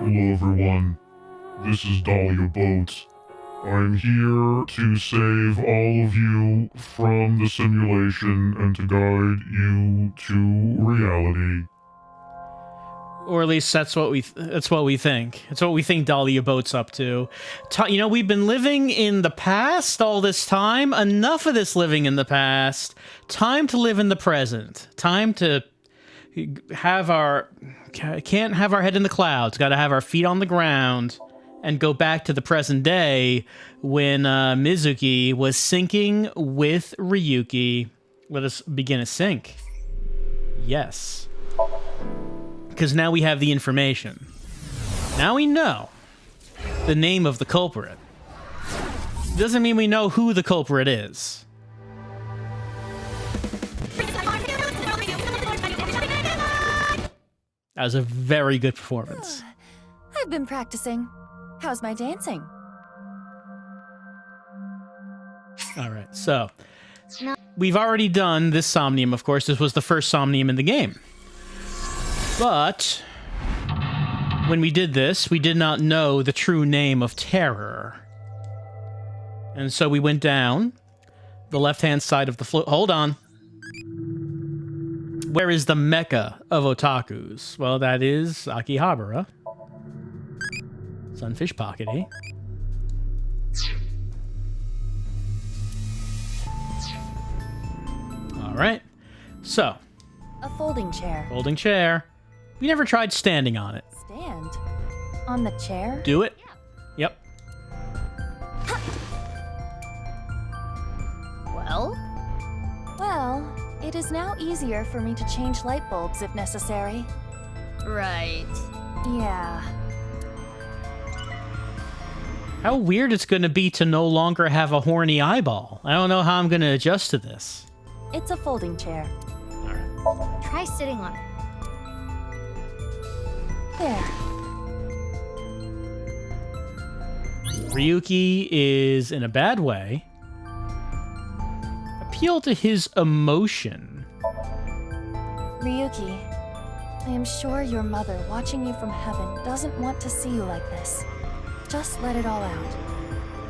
Hello everyone, this is Dahlia Boats. I'm here to save all of you from the simulation and to guide you to reality. Or at least that's what we think. It's what we think Dahlia Boat's up to. You know, we've been living in the past all this time. Enough of this living in the past. Time to live in the present. Time to have can't have our head in the clouds. Got to have our feet on the ground and go back to the present day when Mizuki was sinking with Ryuki. Let us begin a sync. Yes. Because now we have the information. Now we know the name of the culprit. Doesn't mean we know who the culprit is. That was a very good performance. I've been practicing. How's my dancing? Alright, so we've already done this Somnium, of course. This was the first Somnium in the game. But when we did this, we did not know the true name of Terror. And so we went down the left-hand side of the floor. Hold on. Where is the mecca of otakus? Well, that is Akihabara. Sunfish Pockety. Alright. So. A folding chair. Folding chair. We never tried standing on it. Stand? On the chair? Do it. Yep. Well? Well, it is now easier for me to change light bulbs if necessary. Right. Yeah. How weird it's going to be to no longer have a horny eyeball. I don't know how I'm going to adjust to this. It's a folding chair. Alright. Try sitting on it. There. Ryuki is in a bad way. Appeal to his emotion. Ryuki, I am sure your mother, watching you from heaven, doesn't want to see you like this. Just let it all out.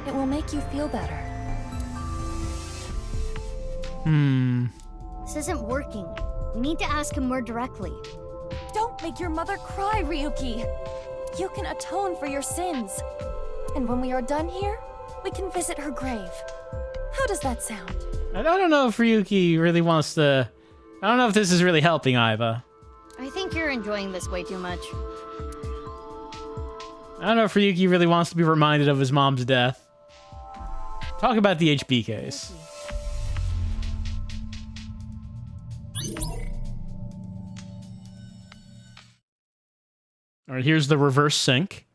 It will make you feel better. This isn't working. We need to ask him more directly. Don't make your mother cry, Ryuki. You can atone for your sins. And when we are done here, we can visit her grave. How does that sound? I don't know if Ryuki really wants to... I don't know if this is really helping Aiba. I think you're enjoying this way too much. I don't know if Ryuki really wants to be reminded of his mom's death. Talk about the HB case. Alright, here's the reverse sync.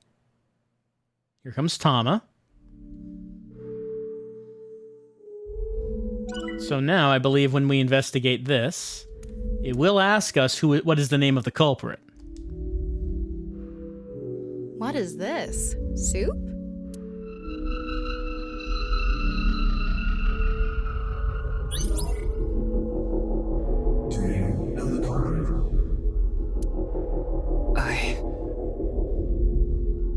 Here comes Tama. So now, I believe when we investigate this, it will ask us what is the name of the culprit. What is this? Soup?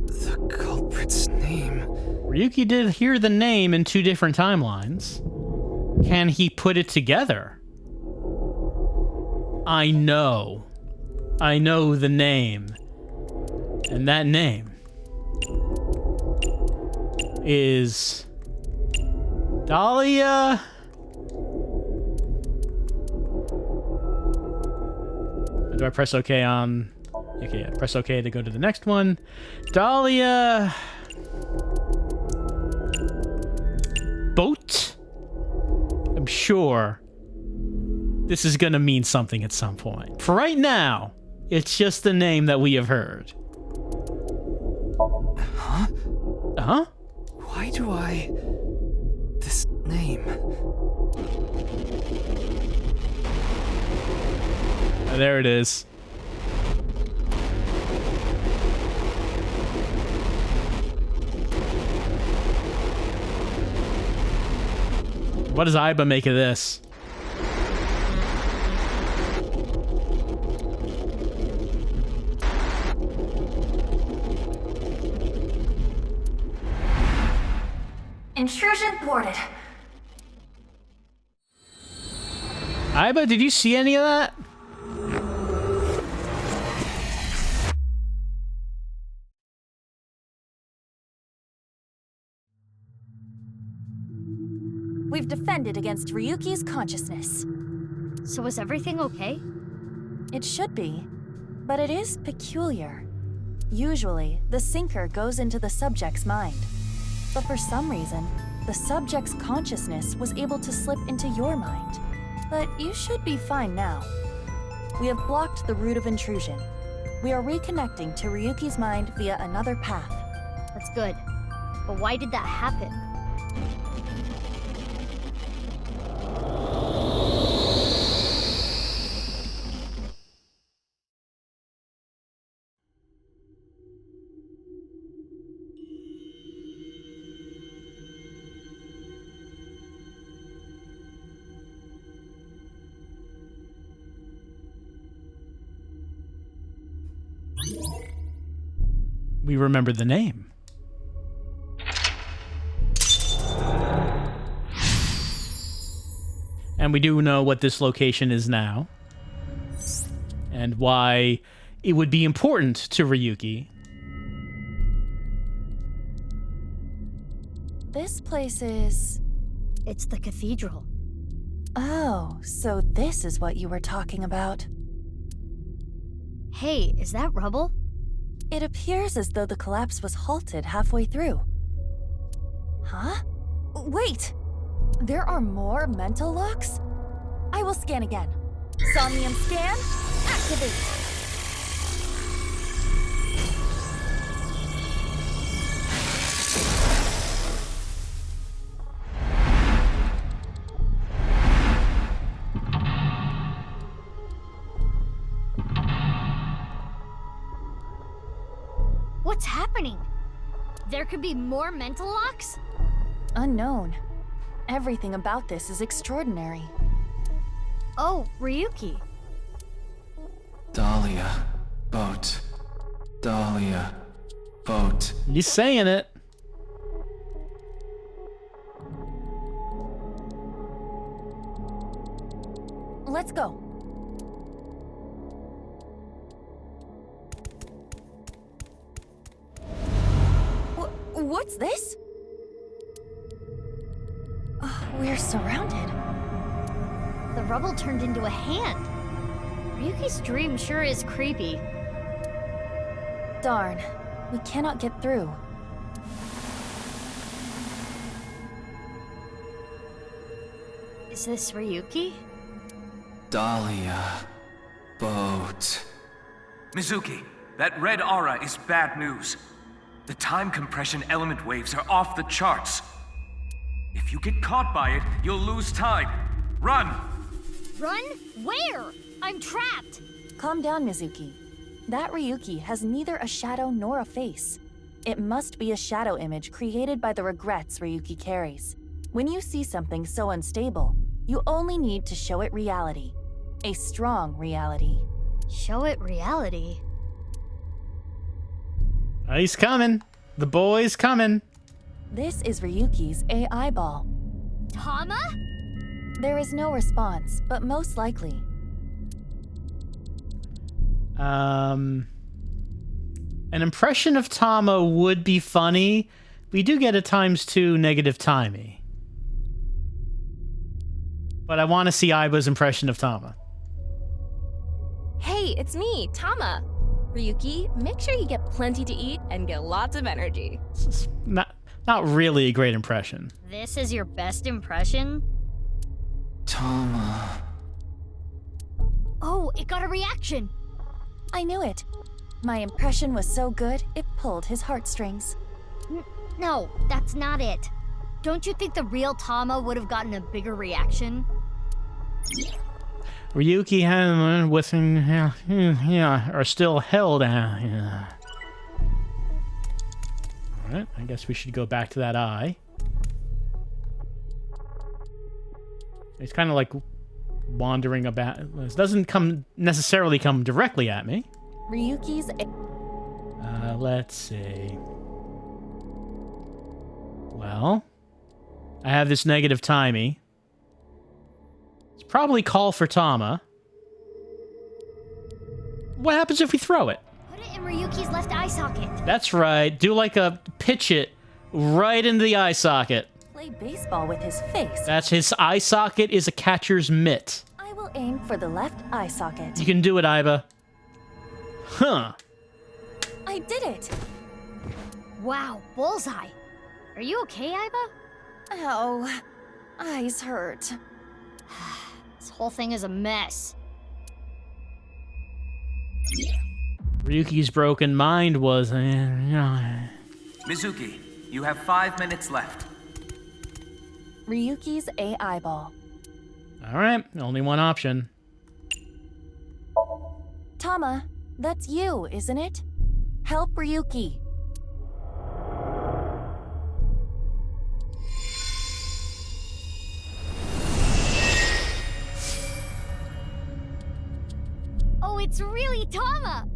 The culprit's name. Ryuki did hear the name in 2 different timelines. Can he put it together? I know the name. And that name is Dahlia. Do I press OK on? Okay, yeah, press OK to go to the next one. Dahlia Boat? I'm sure this is gonna mean something at some point. For right now, it's just the name that we have heard. Huh? Huh? Why do I... This name... Oh, there it is. What does Aiba make of this? Intrusion thwarted. Aiba, did you see any of that? We've defended against Ryuki's consciousness. So is everything okay? It should be, but it is peculiar. Usually, the sinker goes into the subject's mind. But for some reason, the subject's consciousness was able to slip into your mind. But you should be fine now. We have blocked the route of intrusion. We are reconnecting to Ryuki's mind via another path. That's good. But why did that happen? We remembered the name. And we do know what this location is now. And why it would be important to Ryuki. This place is... It's the cathedral. Oh, so this is what you were talking about. Hey, is that rubble? It appears as though the collapse was halted halfway through. Huh? Wait! There are more mental locks? I will scan again. Somnium scan, activate! What's happening? There could be more mental locks? Unknown. Everything about this is extraordinary. Oh, Ryuki. Dahlia. Boat. Dahlia. Boat. You're saying it. Let's go. What's this? We're surrounded. The rubble turned into a hand. Ryuki's dream sure is creepy. Darn, we cannot get through. Is this Ryuki? Dahlia. Boat. Mizuki, that red aura is bad news. The time compression element waves are off the charts. If you get caught by it, you'll lose time. Run! Run? Where? I'm trapped! Calm down, Mizuki. That Ryuki has neither a shadow nor a face. It must be a shadow image created by the regrets Ryuki carries. When you see something so unstable, you only need to show it reality. A strong reality. Show it reality. He's coming. The boy's coming. This is Ryuki's AI ball. Tama? There is no response, but most likely. An impression of Tama would be funny. We do get a ×2 negative timey. But I want to see Aiba's impression of Tama. Hey, it's me, Tama. Ryuki, make sure you get plenty to eat and get lots of energy. It's not really a great impression. This is your best impression? Tama. Oh, it got a reaction. I knew it. My impression was so good, it pulled his heartstrings. No, that's not it. Don't you think the real Tama would have gotten a bigger reaction? Ryuki and Withing are still held. Alright, I guess we should go back to that eye. It's kind of like wandering about. It doesn't necessarily come directly at me. Ryuki's... Let's see. Well, I have this negative timey. It's probably call for Tama. What happens if we throw it? Put it in Ryuki's left eye socket. That's right. Do like a pitch it right into the eye socket. Play baseball with his face. That's his eye socket is a catcher's mitt. I will aim for the left eye socket. You can do it, Aiba. Huh. I did it! Wow, bullseye. Are you okay, Aiba? Ow. Eyes hurt. This whole thing is a mess. Ryuki's broken mind was... Mizuki, you have 5 minutes left. Ryuki's A eyeball. Alright, only one option. Tama, that's you, isn't it? Help Ryuki. Oh, it's really Tama!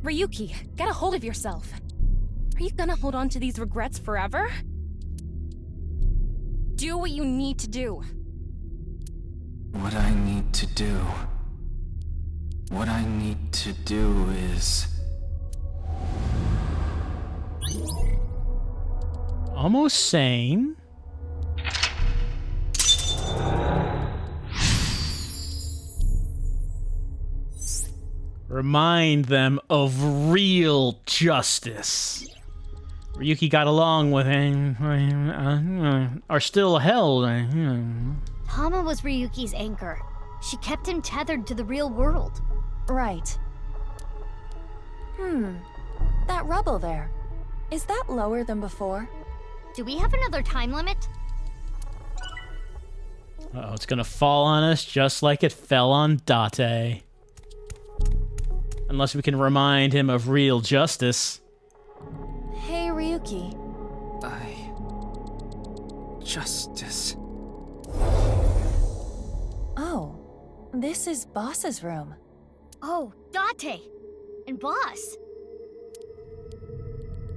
Ryuki, get a hold of yourself. Are you gonna hold on to these regrets forever? Do what you need to do. What I need to do. What I need to do is... Almost sane. Remind them of real justice. Ryuki got along with him, are still held. Tama was Ryuki's anchor. She kept him tethered to the real world. Right. That rubble there. Is that lower than before? Do we have another time limit? Uh-oh, it's gonna fall on us just like it fell on Date. Unless we can remind him of real justice. Hey, Ryuki. Justice. Oh, this is Boss's room. Oh, Date! And Boss!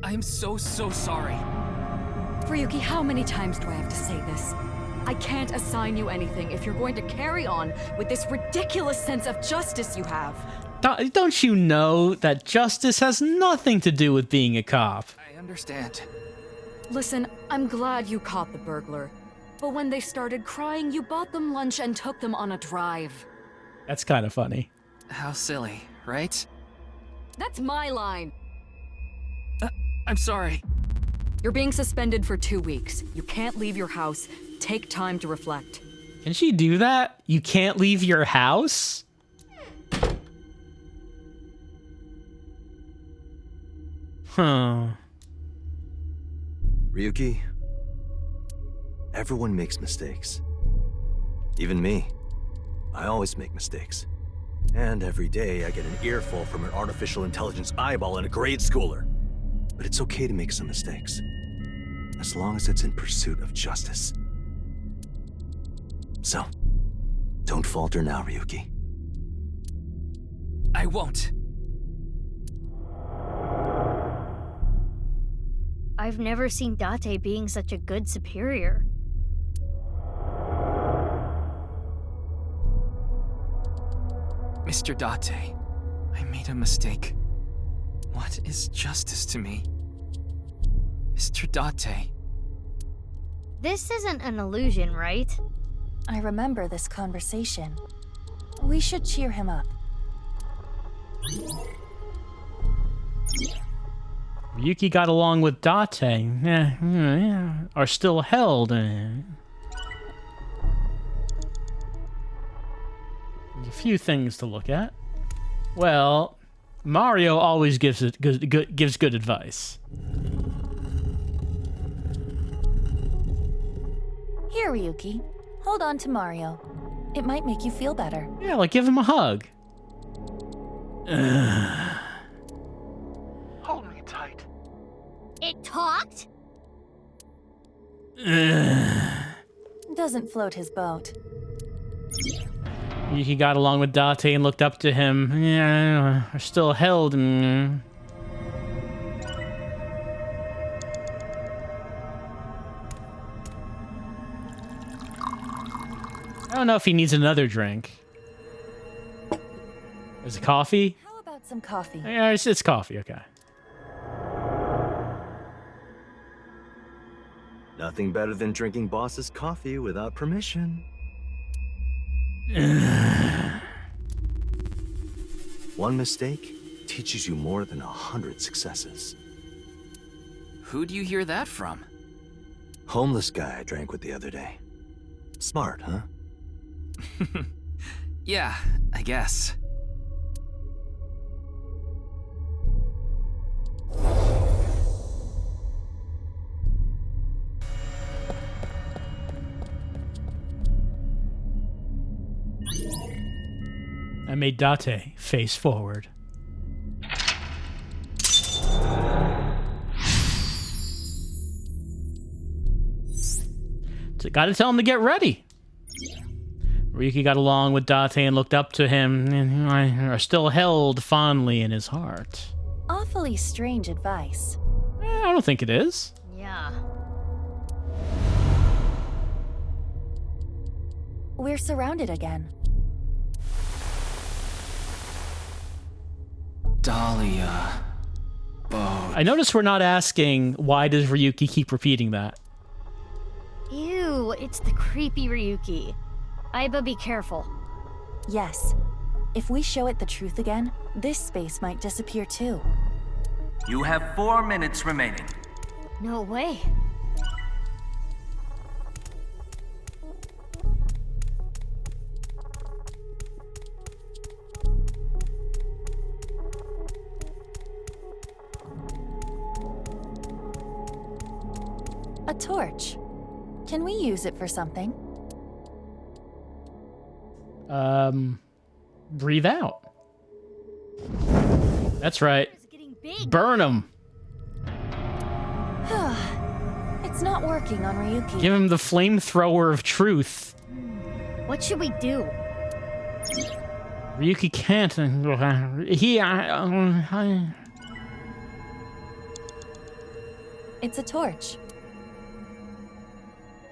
I'm so sorry. Ryuki, how many times do I have to say this? I can't assign you anything if you're going to carry on with this ridiculous sense of justice you have. Don't you know that justice has nothing to do with being a cop? I understand. Listen, I'm glad you caught the burglar. But when they started crying, you bought them lunch and took them on a drive. That's kind of funny. How silly, right? That's my line. I'm sorry. You're being suspended for 2 weeks. You can't leave your house. Take time to reflect. Can she do that? You can't leave your house? Huh. Ryuki, everyone makes mistakes. Even me. I always make mistakes. And every day I get an earful from an artificial intelligence eyeball and a grade schooler. But it's okay to make some mistakes. As long as it's in pursuit of justice. So, don't falter now, Ryuki. I won't. I've never seen Date being such a good superior. Mr. Date, I made a mistake. What is justice to me? Mr. Date. This isn't an illusion, right? I remember this conversation. We should cheer him up. Ryuki got along with Date. Are still held. There's a few things to look at. Well, Mario always gives good advice. Here, Ryuki. Hold on to Mario. It might make you feel better. Yeah, like give him a hug. Hold me tight. It talked? Doesn't float his boat. He got along with Date and looked up to him. Yeah, are still held. I don't know if he needs another drink. Is it coffee? How about some coffee? Yeah, it's coffee, okay. Nothing better than drinking boss's coffee without permission. One mistake teaches you more than 100 successes. Who'd you hear that from? Homeless guy I drank with the other day. Smart, huh? Yeah, I guess. I made Date face forward. So gotta tell him to get ready. Ryuki got along with Date and looked up to him, and are still held fondly in his heart. Awfully strange advice. I don't think it is. Yeah. We're surrounded again. Dahlia. Boat. I notice we're not asking why does Ryuki keep repeating that. Ew, it's the creepy Ryuki. Aiba, be careful. Yes. If we show it the truth again, this space might disappear too. You have 4 minutes remaining. No way. A torch. Can we use it for something? Breathe out. That's right. It's getting big. Burn him. It's not working on Ryuki. Give him the flamethrower of truth. What should we do? Ryuki can't. It's a torch.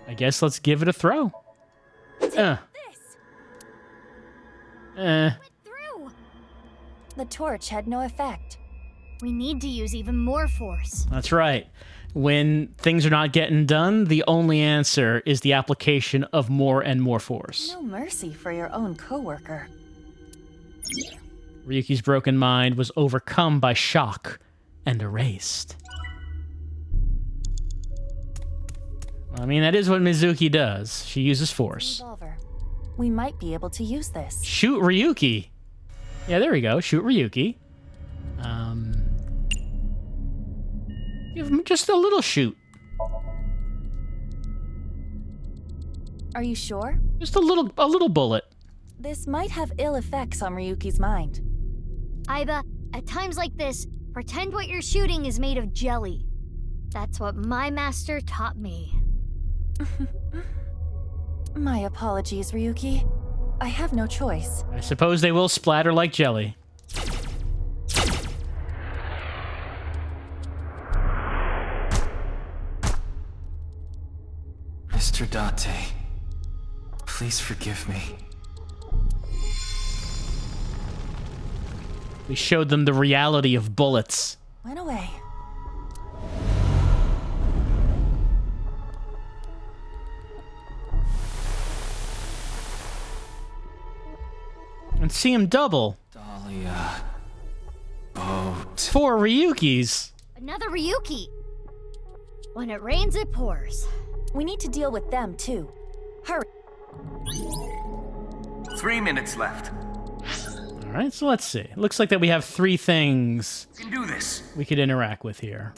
I guess let's give it a throw. This. Through. The torch had no effect. We need to use even more force. That's right. When things are not getting done, the only answer is the application of more and more force. No mercy for your own coworker. Ryuki's broken mind was overcome by shock and erased. I mean, that is what Mizuki does. She uses force. Revolver. We might be able to use this. Shoot Ryuki. Yeah, there we go. Shoot Ryuki. Give him just a little shoot. Are you sure? Just a little bullet. This might have ill effects on Ryuki's mind. Aiba, at times like this, pretend what you're shooting is made of jelly. That's what my master taught me. My apologies, Ryuki. I have no choice. I suppose they will splatter like jelly. Mr. Date, please forgive me. We showed them the reality of bullets. Went away. And see him double. Dahlia. Boat. 4 Ryukis. Another Ryuki. When it rains, it pours. We need to deal with them, too. Hurry. 3 minutes left. All right, so let's see. Looks like that we have 3 things You can do this. we could interact with here.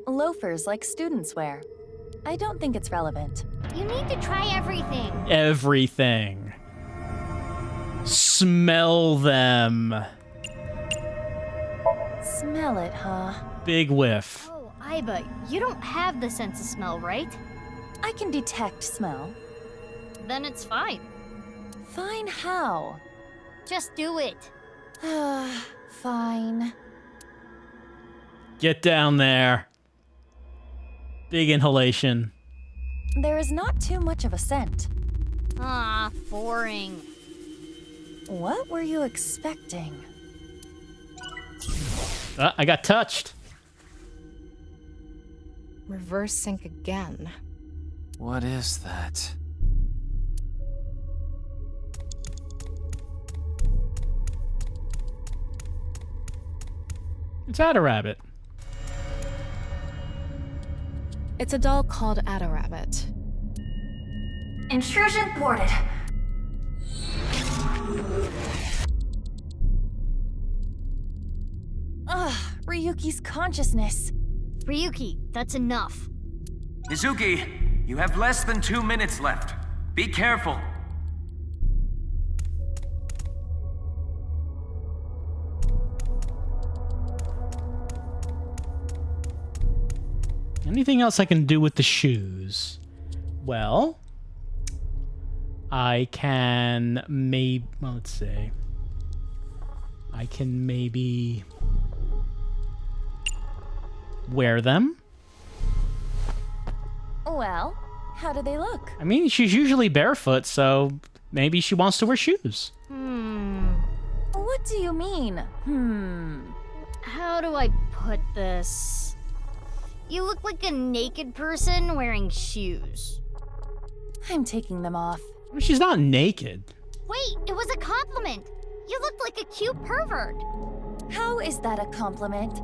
Loafers like students wear. I don't think it's relevant. You need to try everything. Everything. Smell them. Smell it, huh? Big whiff. Oh, Aiba, you don't have the sense of smell, right? I can detect smell. Then it's fine. Fine how? Just do it. Fine. Get down there. Big inhalation. there is not too much of a scent. Ah, boring. What were you expecting? I got touched. Reverse sync again. What is that? It's Ada-Rabbit. It's a doll called Ada-Rabbit. Intrusion thwarted. Ugh, Ryuki's consciousness. Ryuki, that's enough. Mizuki, you have less than 2 minutes left. Be careful. Anything else I can do with the shoes? Well, I can maybe... Well, let's see. I can maybe wear them. Well, how do they look? I mean, she's usually barefoot, so maybe she wants to wear shoes. What do you mean? How do I put this? You look like a naked person wearing shoes. I'm taking them off. She's not naked. Wait, it was a compliment. You look like a cute pervert. How is that a compliment?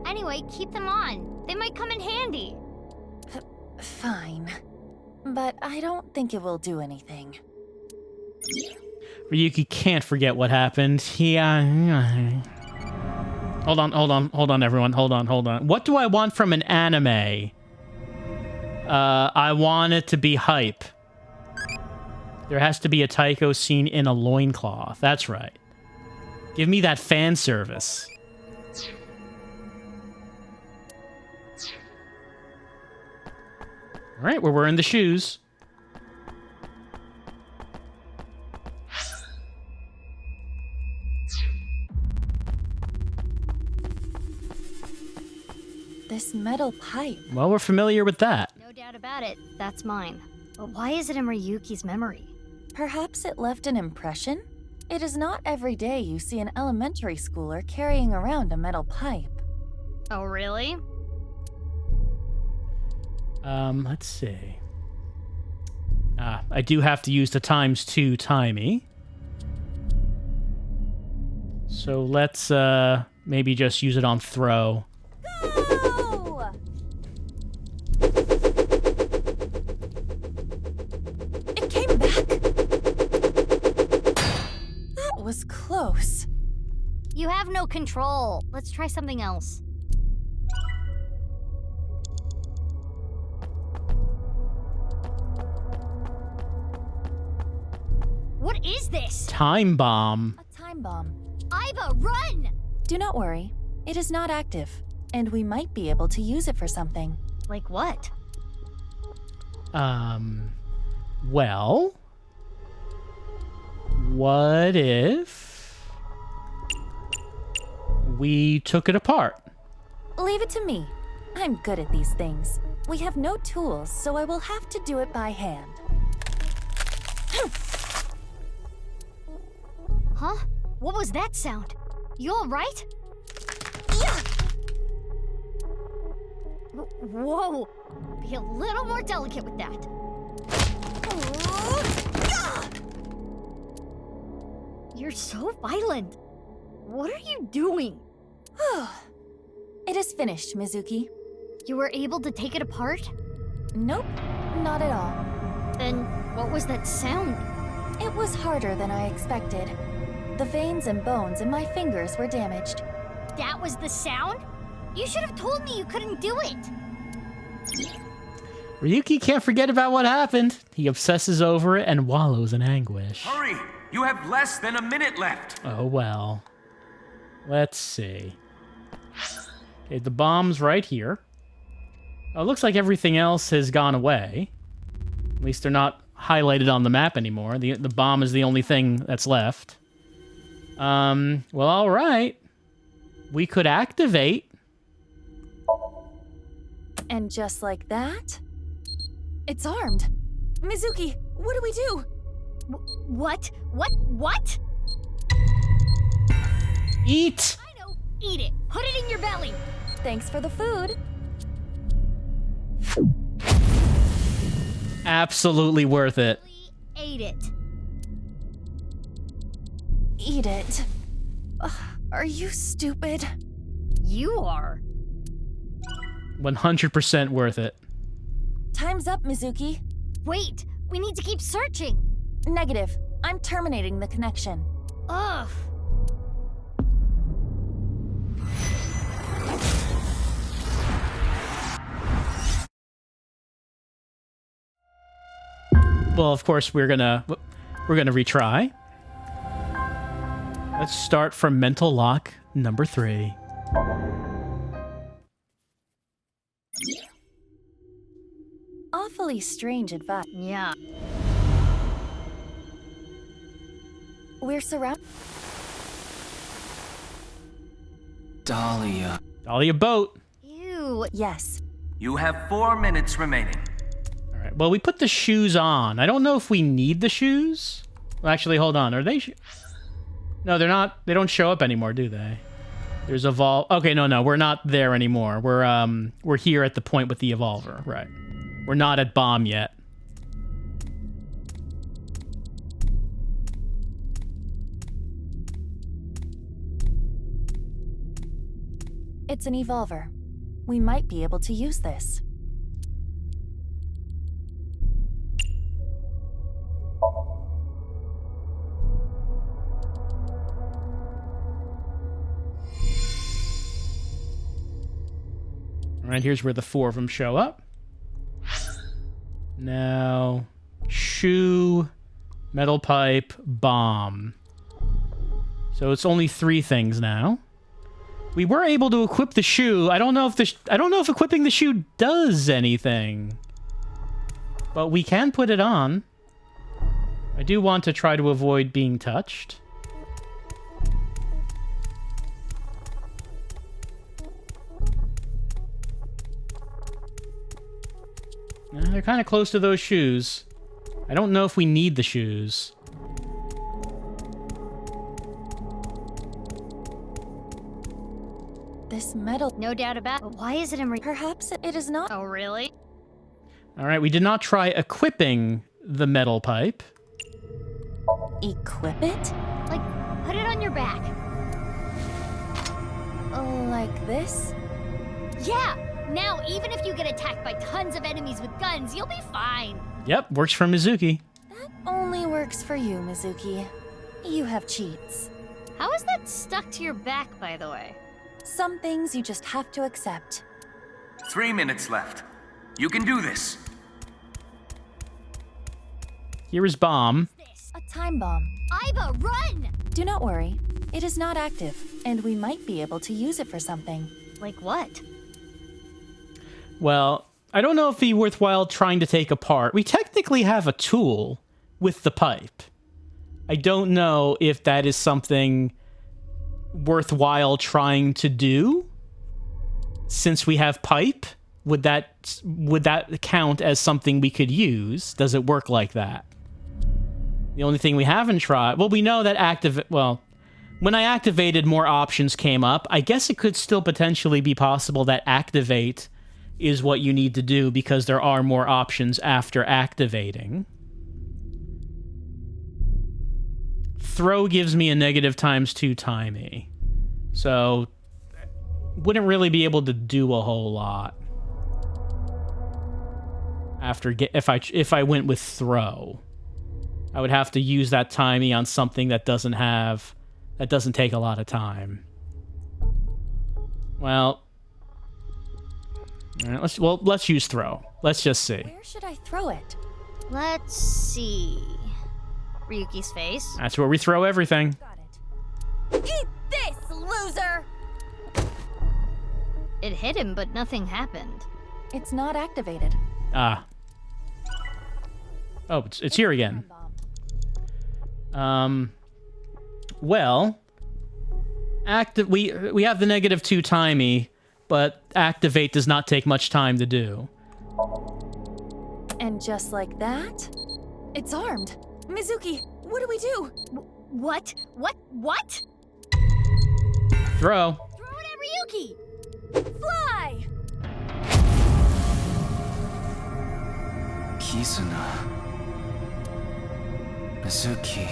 Anyway, keep them on. They might come in handy. Fine. But I don't think it will do anything. Ryuki can't forget what happened. Hold on, everyone. Hold on. What do I want from an anime? I want it to be hype. There has to be a Taiko scene in a loincloth. That's right. Give me that fan service. All right, we're wearing the shoes. This metal pipe. Well, we're familiar with that. No doubt about it. That's mine. But why is it in Ryuki's memory? Perhaps it left an impression? It is not every day you see an elementary schooler carrying around a metal pipe. Oh, really? Let's see. I do have to use the ×2 timey. So let's, maybe just use it on throw. Go! It came back. That was close. You have no control. Let's try something else. What is this? Time bomb. A time bomb. Aiba, run! Do not worry. It is not active, and we might be able to use it for something. Like what? Well, what if we took it apart? Leave it to me. I'm good at these things. We have no tools, so I will have to do it by hand. Huh? What was that sound? You all right? Yeah! Whoa! Be a little more delicate with that. You're so violent. What are you doing? It is finished, Mizuki. You were able to take it apart? Nope, not at all. Then what was that sound? It was harder than I expected. The veins and bones in my fingers were damaged. That was the sound? You should have told me you couldn't do it. Ryuki can't forget about what happened. He obsesses over it and wallows in anguish. Hurry! You have less than a minute left. Oh, well. Let's see. Okay, the bomb's right here. Oh, it looks like everything else has gone away. At least they're not highlighted on the map anymore. The bomb is the only thing that's left. Well, all right. We could activate. And just like that, It's armed. Mizuki, what do we do? What? What? Eat! I know. Eat it. Put it in your belly. Thanks for the food. Absolutely worth it. Ate it. Eat it. Ugh, are you stupid? You are. 100% worth it. Time's up, Mizuki. Wait, we need to keep searching. Negative. I'm terminating the connection. Ugh. Well, of course, we're gonna retry. Let's start from mental lock number 3. Awfully strange advice. Yeah. We're surrounded. Dahlia. Dahlia boat. Ew. Yes. You have 4 minutes remaining. All right. Well, we put the shoes on. I don't know if we need the shoes. Well, actually, hold on. Are they? No, they're not. They don't show up anymore, do they? There's Evolve. Okay, no, we're not there anymore. We're here at the point with the Evolver, right? We're not at Bomb yet. It's an Evolver. We might be able to use this. All right, here's where the 4 of them show up. Now, shoe, metal pipe, bomb. So it's only 3 things now. We were able to equip the shoe. I don't know if equipping the shoe does anything. But we can put it on. I do want to try to avoid being touched. They're kind of close to those shoes. I don't know if we need the shoes. This metal... No doubt about it. Why is it in Perhaps it is not... Oh, really? All right, we did not try equipping the metal pipe. Equip it? Like, put it on your back. Like this? Yeah! Now, even if you get attacked by tons of enemies with guns, you'll be fine. Yep, works for Mizuki. That only works for you, Mizuki. You have cheats. How is that stuck to your back, by the way? Some things you just have to accept. 3 minutes left. You can do this. Here is bomb. A time bomb. Aiba, run! Do not worry. It is not active, and we might be able to use it for something. Like what? Well, I don't know if it'd be worthwhile trying to take apart. We technically have a tool with the pipe. I don't know if that is something worthwhile trying to do. Since we have pipe, would that count as something we could use? Does it work like that? The only thing we haven't tried... Well, we know that when I activated, more options came up. I guess it could still potentially be possible that activate is what you need to do because there are more options after activating. Throw gives me a negative ×2 timey. So, wouldn't really be able to do a whole lot after if I went with throw. I would have to use that timey on something that doesn't take a lot of time. Well, all right, let's use throw. Let's just see. Where should I throw it? Let's see. Ryuki's face. That's where we throw everything. Got it. Eat this, loser! It hit him, but nothing happened. It's not activated. Ah. Oh, it's here again. Well, we have the -2 timey, but activate does not take much time to do. And And just like that, it's armed. Mizuki, what do we do? What? What? Throw. Throw it at Ryuki! Fly! Kizuna. Mizuki.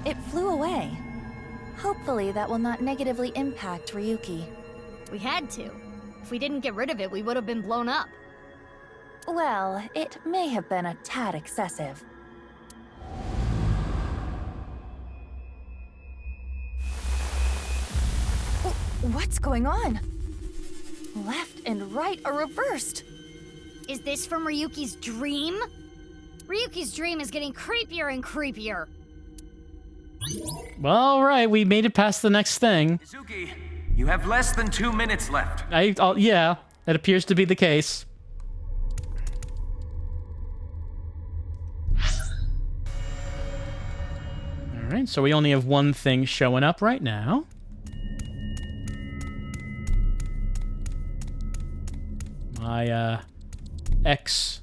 It flew away. Hopefully that will not negatively impact Ryuki. We had to. If we didn't get rid of it, we would have been blown up. Well, it may have been a tad excessive. What's going on? Left and right are reversed. Is this from Ryuki's dream? Ryuki's dream is getting creepier and creepier. Well, all right, we made it past the next thing. Mizuki, you have less than 2 minutes left. Yeah, that appears to be the case. All right, so we only have one thing showing up right now. My X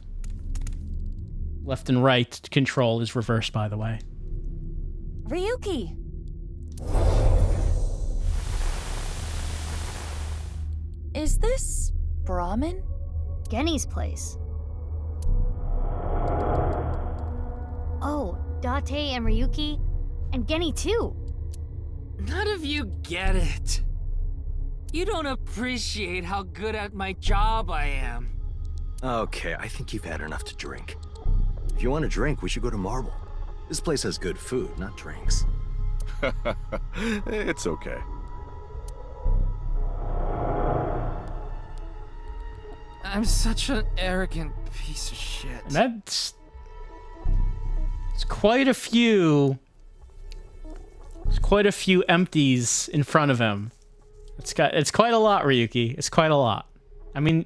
left and right control is reversed, by the way. Ryuki! Is this Brahmin? Genny's place. Oh, Date and Ryuki, and Genny too. None of you get it. You don't appreciate how good at my job I am. Okay, I think you've had enough to drink. If you want a drink, we should go to Marble. This place has good food, not drinks. It's okay. I'm such an arrogant piece of shit. It's quite a few. It's quite a few empties in front of him. It's quite a lot, Ryuki. It's quite a lot. I mean,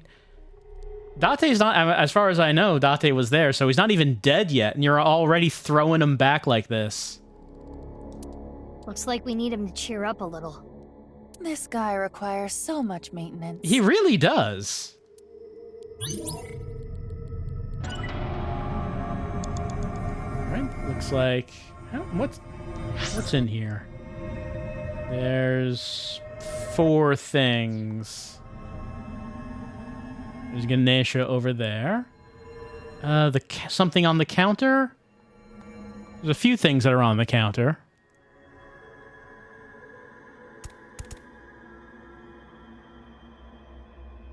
Date's not, as far as I know, Date was there, so he's not even dead yet, and you're already throwing him back like this. Looks like we need him to cheer up a little. This guy requires so much maintenance. He really does. Alright, looks like... What's in here? There's 4 things. There's Ganesha over there. Something on the counter? There's a few things that are on the counter.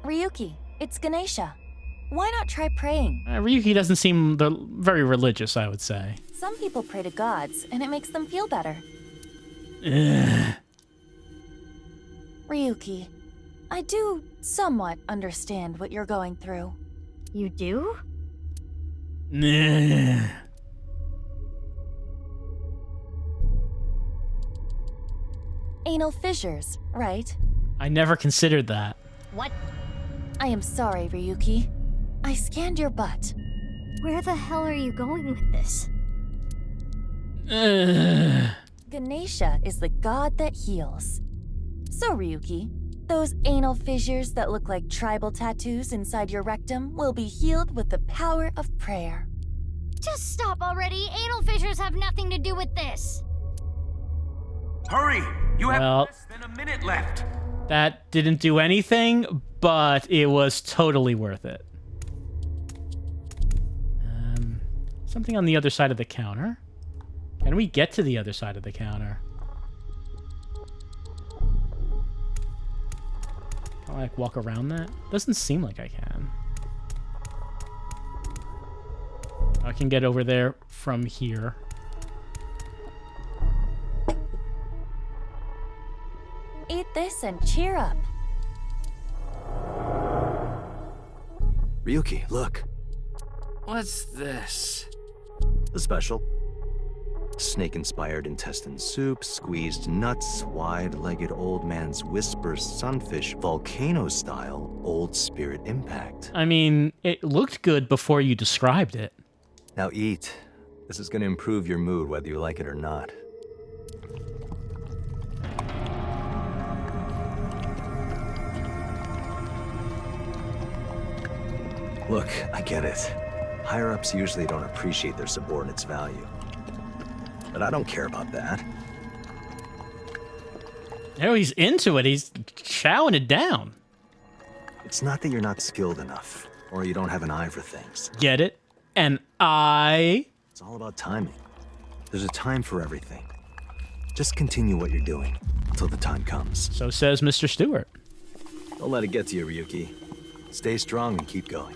Ryuki, it's Ganesha. Why not try praying? Ryuki doesn't seem very religious, I would say. Some people pray to gods, and it makes them feel better. Ryuki, I do somewhat understand what you're going through. You do? Anal fissures, right? I never considered that. What? I am sorry, Ryuki. I scanned your butt. Where the hell are you going with this? Ganesha is the god that heals. So, Ryuki, those anal fissures that look like tribal tattoos inside your rectum will be healed with the power of prayer. Just stop already! Anal fissures have nothing to do with this! Hurry! You have Well, less than a minute left. That didn't do anything, but it was totally worth it. Something on the other side of the counter. Can we get to the other side of the counter? Can I, like, walk around that? Doesn't seem like I can. I can get over there from here. Eat this and cheer up. Ryuki, look. What's this? The special. Snake-inspired intestine soup, squeezed nuts, wide-legged old man's whisper sunfish, volcano-style, old spirit impact. I mean, it looked good before you described it. Now eat. This is going to improve your mood whether you like it or not. Look, I get it. Higher-ups usually don't appreciate their subordinates' value. But I don't care about that. Oh, he's into it. He's chowing it down. It's not that you're not skilled enough, or you don't have an eye for things. Get it? An eye? It's all about timing. There's a time for everything. Just continue what you're doing until the time comes. So says Mr. Stewart. Don't let it get to you, Ryuki. Stay strong and keep going.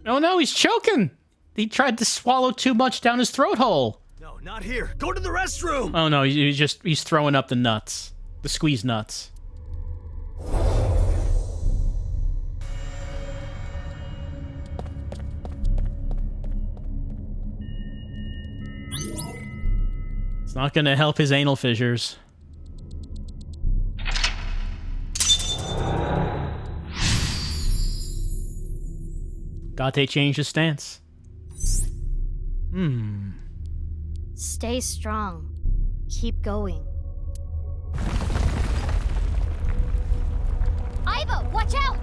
Oh no, he's choking. He tried to swallow too much down his throat hole. No, not here. Go to the restroom. Oh no, he's throwing up the nuts. The squeeze nuts. It's not gonna help his anal fissures. Date changed his stance. Stay strong. Keep going. Aiba, watch out!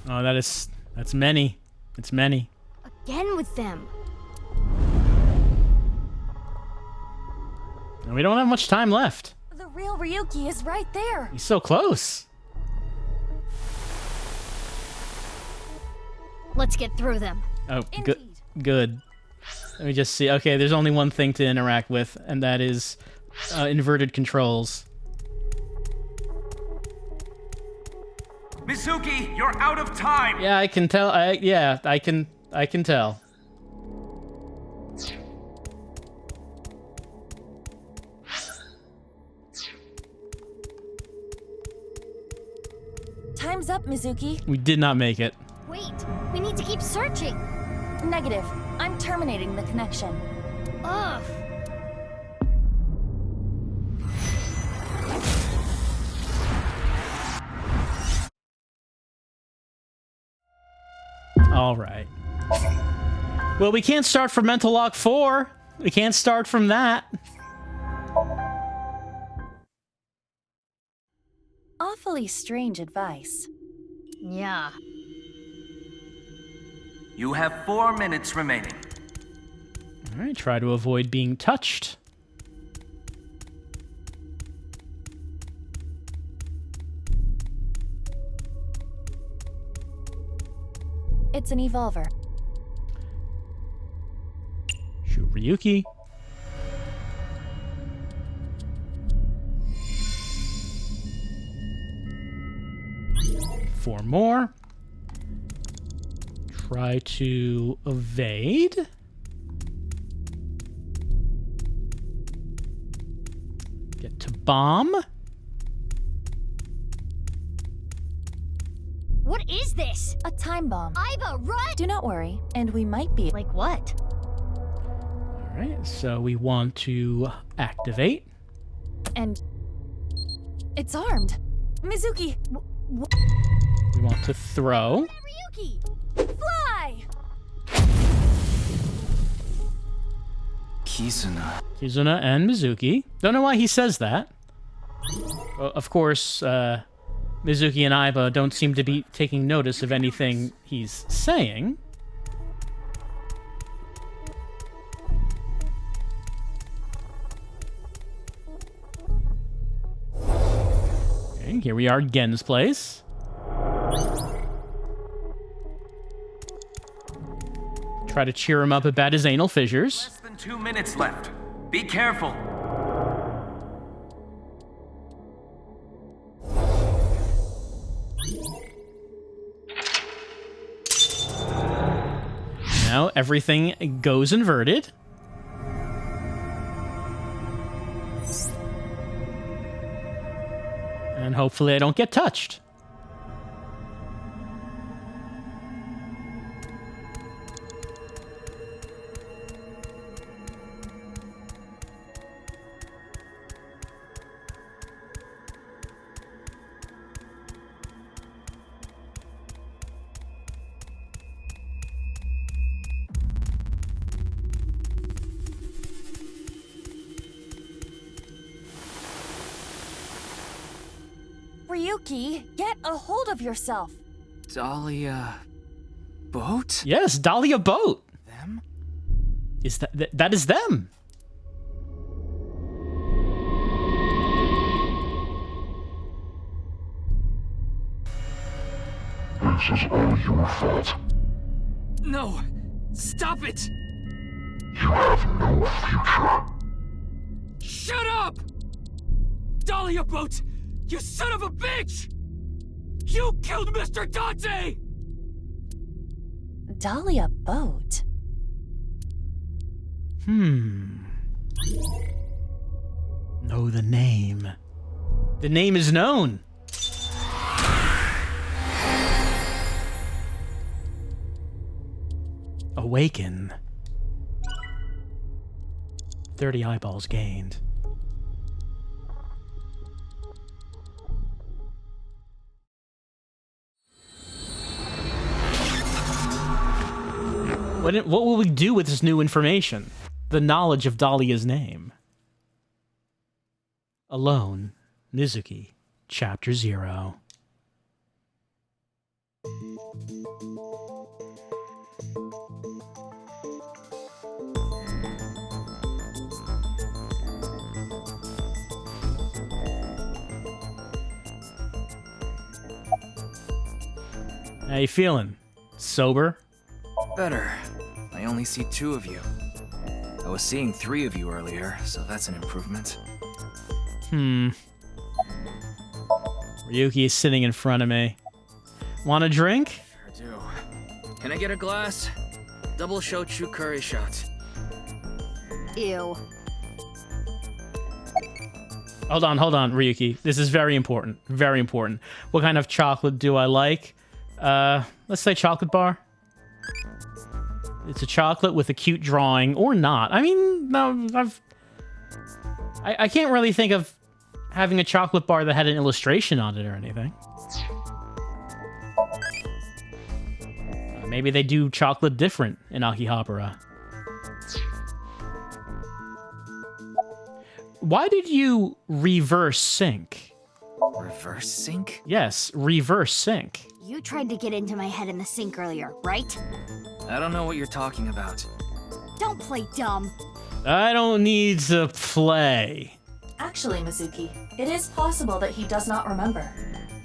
Oh, that's many. It's many. Again with them. And we don't have much time left. The real Ryuki is right there. He's so close. Let's get through them. Oh, good. Let me just see. Okay, there's only one thing to interact with, and that is inverted controls. Mizuki, you're out of time! Yeah, I can tell. I can tell. Time's up, Mizuki. We did not make it. Wait, we need to keep searching. Negative. I'm terminating the connection. Ugh. All right. Well, we can't start from Mental Lock 4. We can't start from that. Awfully strange advice. Yeah. You have 4 minutes remaining. All right, try to avoid being touched. It's an evolver. Shoot Ryuki. Four more. Try to evade. Get to bomb. What is this? A time bomb. Aiba, run! Do not worry, and we might be... Like what? All right, so we want to activate. And... it's armed. Mizuki! We want to throw. Ryuki! Fly! Kizuna and Mizuki. Don't know why he says that. Well, of course, Mizuki and Aiba don't seem to be taking notice of anything he's saying. Okay, here we are, Gen's place. Try to cheer him up about his anal fissures. Less than 2 minutes left. Be careful. Now everything goes inverted. And hopefully I don't get touched. Ryuki, get a hold of yourself. Dahlia... boat? Yes, Dahlia boat. Them? Is that is them? This is all your fault. No! Stop it! You have no future. Shut up! Dahlia boat! You son of a bitch! You killed Mr. Dante! Dahlia boat? Know the name. The name is known. Awaken. 30 eyeballs gained. What will we do with this new information? The knowledge of Dahlia's name. Alone, Mizuki, Chapter 0. How you feeling? Sober? Better. I only see 2 of you. I was seeing 3 of you earlier, so that's an improvement. Ryuki is sitting in front of me. Want a drink? Sure do. Can I get a glass? Double shochu curry shot. Ew. Hold on, Ryuki. This is very important. Very important. What kind of chocolate do I like? Let's say chocolate bar. It's a chocolate with a cute drawing, or not. I mean, no, I can't really think of having a chocolate bar that had an illustration on it or anything. Maybe they do chocolate different in Akihabara. Why did you reverse sync? Reverse sync? Yes, reverse sync. You tried to get into my head in the sink earlier, right? I don't know what you're talking about. Don't play dumb. I don't need to play. Actually, Mizuki, it is possible that he does not remember.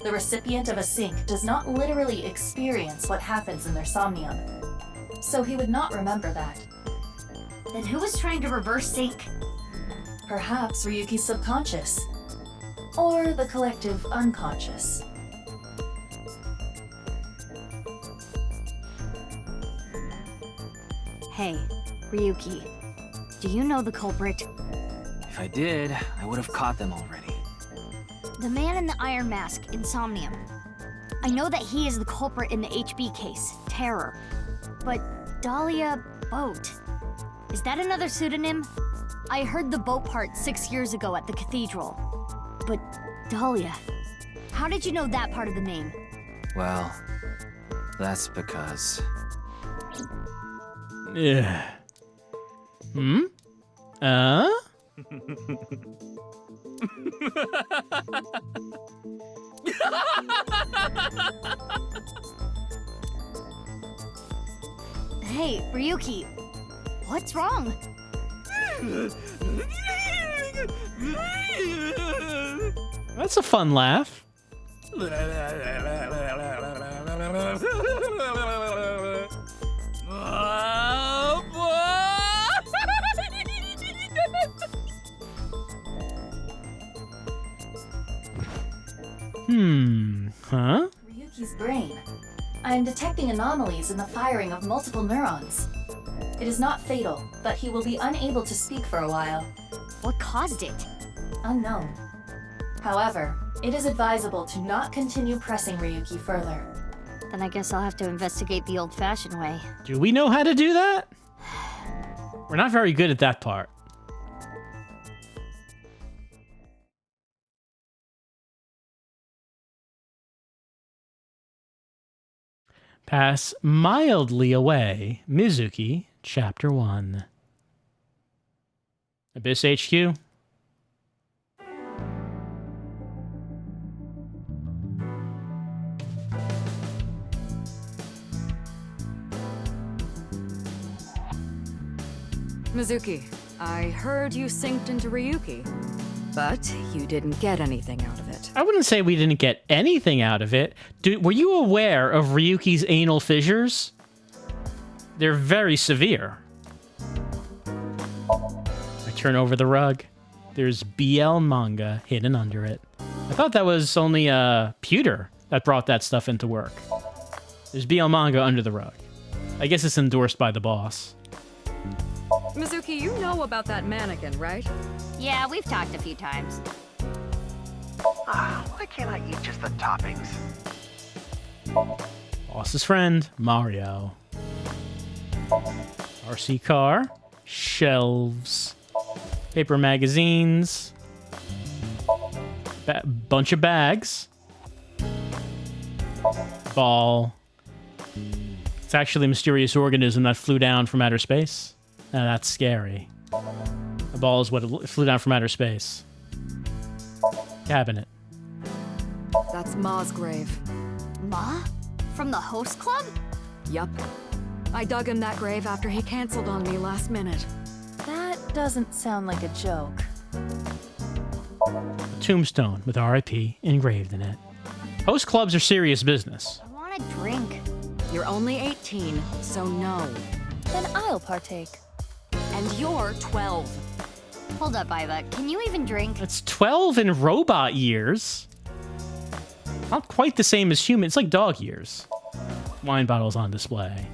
The recipient of a sync does not literally experience what happens in their somnium. So he would not remember that. Then who was trying to reverse sync? Perhaps Ryuki's subconscious. Or the collective unconscious. Hey, Ryuki, do you know the culprit? If I did, I would have caught them already. The man in the iron mask, Insomnium. I know that he is the culprit in the HB case, Terror. But Dahlia Boat, is that another pseudonym? I heard the boat part 6 years ago at the cathedral. But Dahlia, how did you know that part of the name? Well, that's because... Yeah. Hey, Ryuki, what's wrong? That's a fun laugh. Huh? Ryuki's brain. I am detecting anomalies in the firing of multiple neurons. It is not fatal, but he will be unable to speak for a while. What caused it? Unknown. However, it is advisable to not continue pressing Ryuki further. Then I guess I'll have to investigate the old-fashioned way. Do we know how to do that? We're not very good at that part. Pass mildly away, Mizuki, Chapter 1. Abyss HQ. Mizuki, I heard you synced into Ryuki, but you didn't get anything out of it. I wouldn't say we didn't get anything out of it. Were you aware of Ryuki's anal fissures? They're very severe. I turn over the rug. There's BL manga hidden under it. I thought that was only Pewter that brought that stuff into work. There's BL manga under the rug. I guess it's endorsed by the boss. Mizuki, you know about that mannequin, right? Yeah, we've talked a few times. Why can't I eat just the toppings? Boss's friend, Mario. RC car. Shelves. Paper magazines. Bunch of bags. Ball. It's actually a mysterious organism that flew down from outer space. Now that's scary. The ball is what it flew down from outer space. Cabinet. That's Ma's grave. Ma? From the host club? Yup. I dug him that grave after he canceled on me last minute. That doesn't sound like a joke. A tombstone with RIP engraved in it. Host clubs are serious business. I want a drink. You're only 18, so no. Then I'll partake. And you're 12. Hold up, Aiba. Can you even drink? It's 12 in robot years. Not quite the same as human. It's like dog years. Wine bottles on display.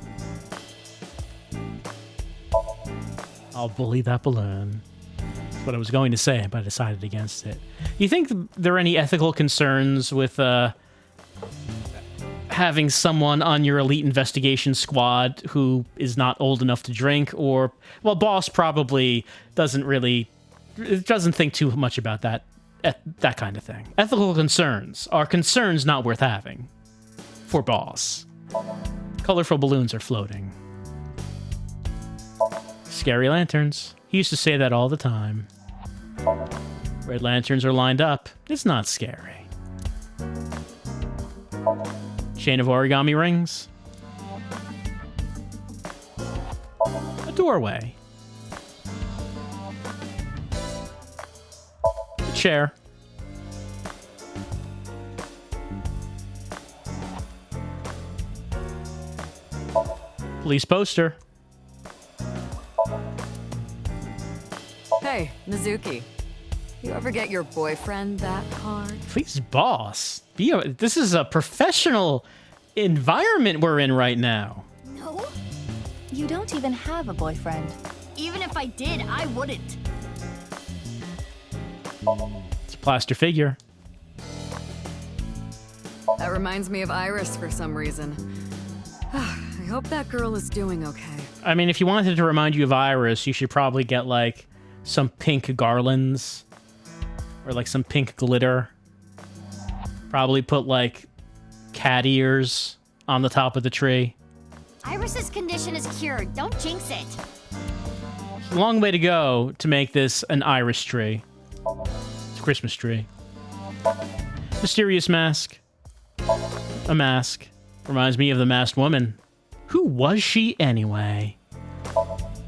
I'll bully that balloon. That's what I was going to say, but I decided against it. Do you think there are any ethical concerns with having someone on your elite investigation squad who is not old enough to drink? Or, well, boss probably doesn't think too much about that kind of thing. Ethical concerns are concerns not worth having for boss. Colorful balloons are floating. Scary lanterns. He used to say that all the time. Red lanterns are lined up. It's not scary. Chain of origami rings. A doorway. A chair. Police poster. Hey, Mizuki. You ever get your boyfriend that card? Please, boss. This is a professional environment we're in right now. No? You don't even have a boyfriend. Even if I did, I wouldn't. It's a plaster figure. That reminds me of Iris for some reason. I hope that girl is doing okay. I mean, if you wanted to remind you of Iris, you should probably get, like, some pink garlands. Or, like, some pink glitter. Probably put, like, cat ears on the top of the tree. Iris's condition is cured. Don't jinx it. It's a long way to go to make this an Iris tree. It's a Christmas tree. Mysterious mask. A mask. Reminds me of the masked woman. Who was she anyway?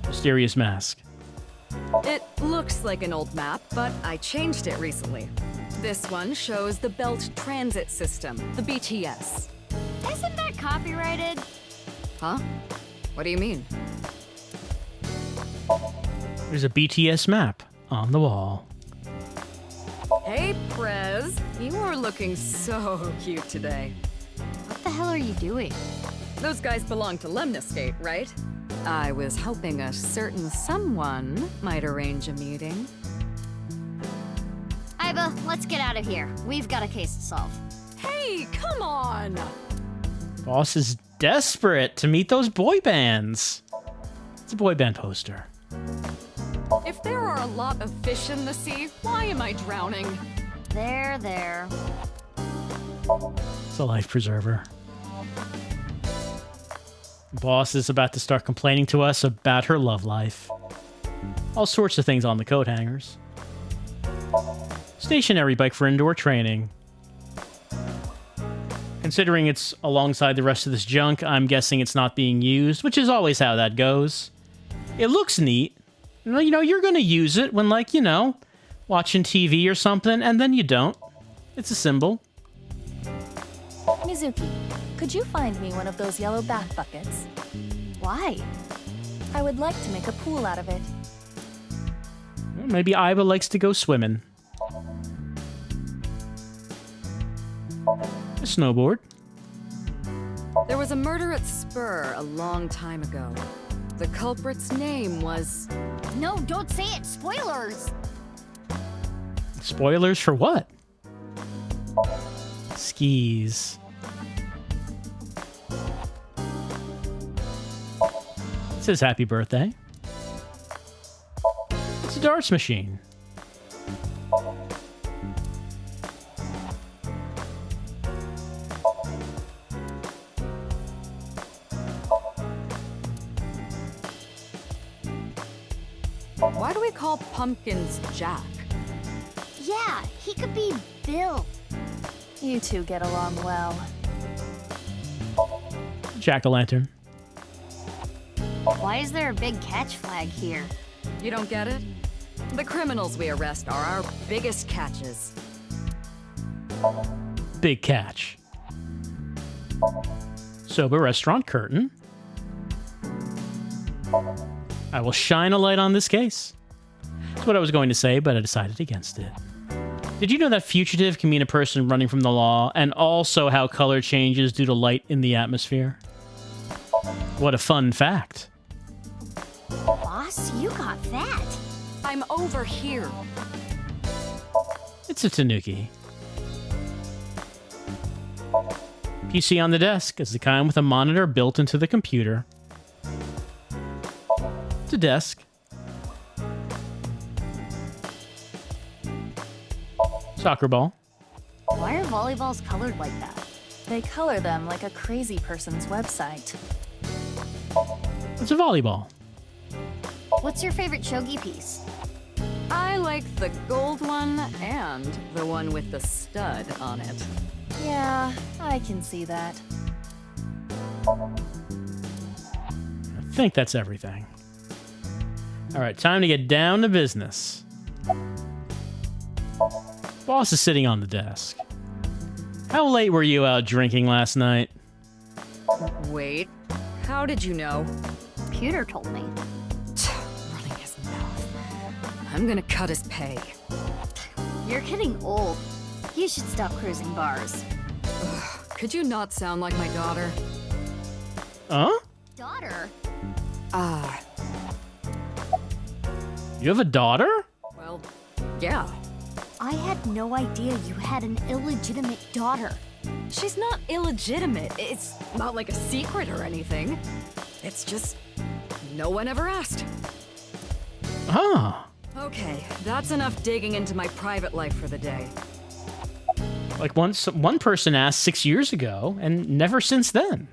Mysterious mask. It looks like an old map, but I changed it recently. This one shows the Belt Transit System, the BTS. Isn't that copyrighted? Huh? What do you mean? There's a BTS map on the wall. Hey, Prez. You are looking so cute today. What the hell are you doing? Those guys belong to Lemniscate, right? I was hoping a certain someone might arrange a meeting. Aiba, let's get out of here. We've got a case to solve. Hey, come on! Boss is desperate to meet those boy bands. It's a boy band poster. If there are a lot of fish in the sea, why am I drowning? There. It's a life preserver. Boss is about to start complaining to us about her love life. All sorts of things on the coat hangers. Stationary bike for indoor training. Considering it's alongside the rest of this junk, I'm guessing it's not being used, which is always how that goes. It looks neat. You know, you're gonna use it when, like, you know, watching TV or something, and then you don't. It's a symbol. Mizuki, could you find me one of those yellow bath buckets? Why? I would like to make a pool out of it. Well, maybe Aiba likes to go swimming. A snowboard. There was a murder at Spur a long time ago. The culprit's name was... No, don't say it! Spoilers! Spoilers for what? Skis. It says happy birthday. It's a darts machine. Why do we call pumpkins Jack? Yeah, he could be Bill. You two get along well. Jack-o'-lantern. Why is there a big catch flag here? You don't get it? The criminals we arrest are our biggest catches. Big catch. Soba restaurant curtain. I will shine a light on this case. That's what I was going to say, but I decided against it. Did you know that fugitive can mean a person running from the law, and also how color changes due to light in the atmosphere? What a fun fact. Boss, you got that. I'm over here. It's a Tanuki. PC on the desk is the kind with a monitor built into the computer. It's a desk. Soccer ball. Why are volleyballs colored like that? They color them like a crazy person's website. It's a volleyball. What's your favorite shogi piece? I like the gold one and the one with the stud on it. Yeah, I can see that. I think that's everything. Alright, time to get down to business. Boss is sitting on the desk. How late were you out drinking last night? Wait, how did you know? Pewter told me. Running his mouth. I'm gonna cut his pay. You're getting old. You should stop cruising bars. Ugh, could you not sound like my daughter? Huh? Daughter? Ah. You have a daughter? Well, yeah. I had no idea you had an illegitimate daughter. She's not illegitimate. It's not like a secret or anything. It's just no one ever asked. Huh. Okay, that's enough digging into my private life for the day. Like one person asked 6 years ago, and never since then.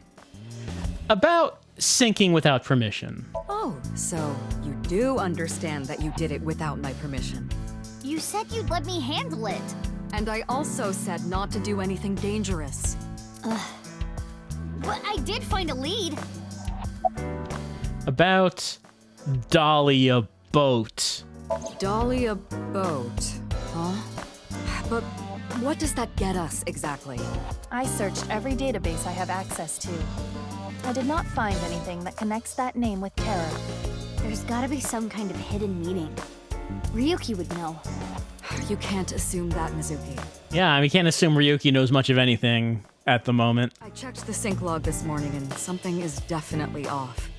About sinking without permission. Oh, so you do understand that you did it without my permission. You said you'd let me handle it. And I also said not to do anything dangerous. But I did find a lead. About Dahlia Boat. Dahlia Boat, huh? But what does that get us exactly? I searched every database I have access to. I did not find anything that connects that name with terror. There's gotta be some kind of hidden meaning. Ryuki would know. You can't assume that, Mizuki. Yeah, we can't assume Ryuki knows much of anything at the moment. I checked the sync log this morning and something is definitely off.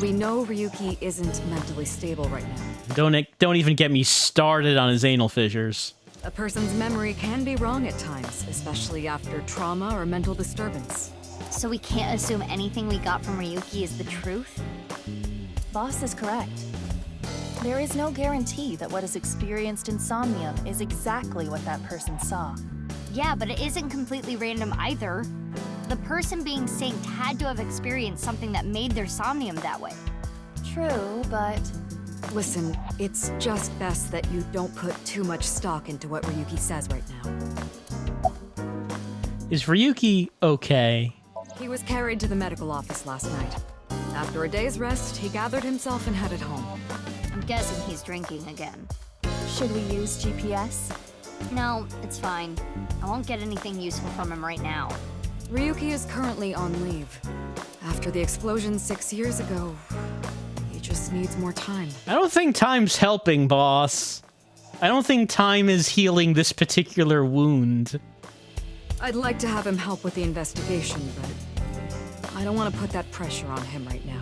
We know Ryuki isn't mentally stable right now. Don't even get me started on his anal fissures. A person's memory can be wrong at times, especially after trauma or mental disturbance. So we can't assume anything we got from Ryuki is the truth? Boss is correct. There is no guarantee that what is experienced in Somnium is exactly what that person saw. Yeah, but it isn't completely random either. The person being synced had to have experienced something that made their Somnium that way. True, but... Listen, it's just best that you don't put too much stock into what Ryuki says right now. Is Ryuki okay? He was carried to the medical office last night. After a day's rest, he gathered himself and headed home. I'm guessing he's drinking again. Should we use GPS? No, it's fine. I won't get anything useful from him right now. Ryuki is currently on leave. After the explosion 6 years ago, he just needs more time. I don't think time's helping, boss. I don't think time is healing this particular wound. I'd like to have him help with the investigation, but I don't want to put that pressure on him right now.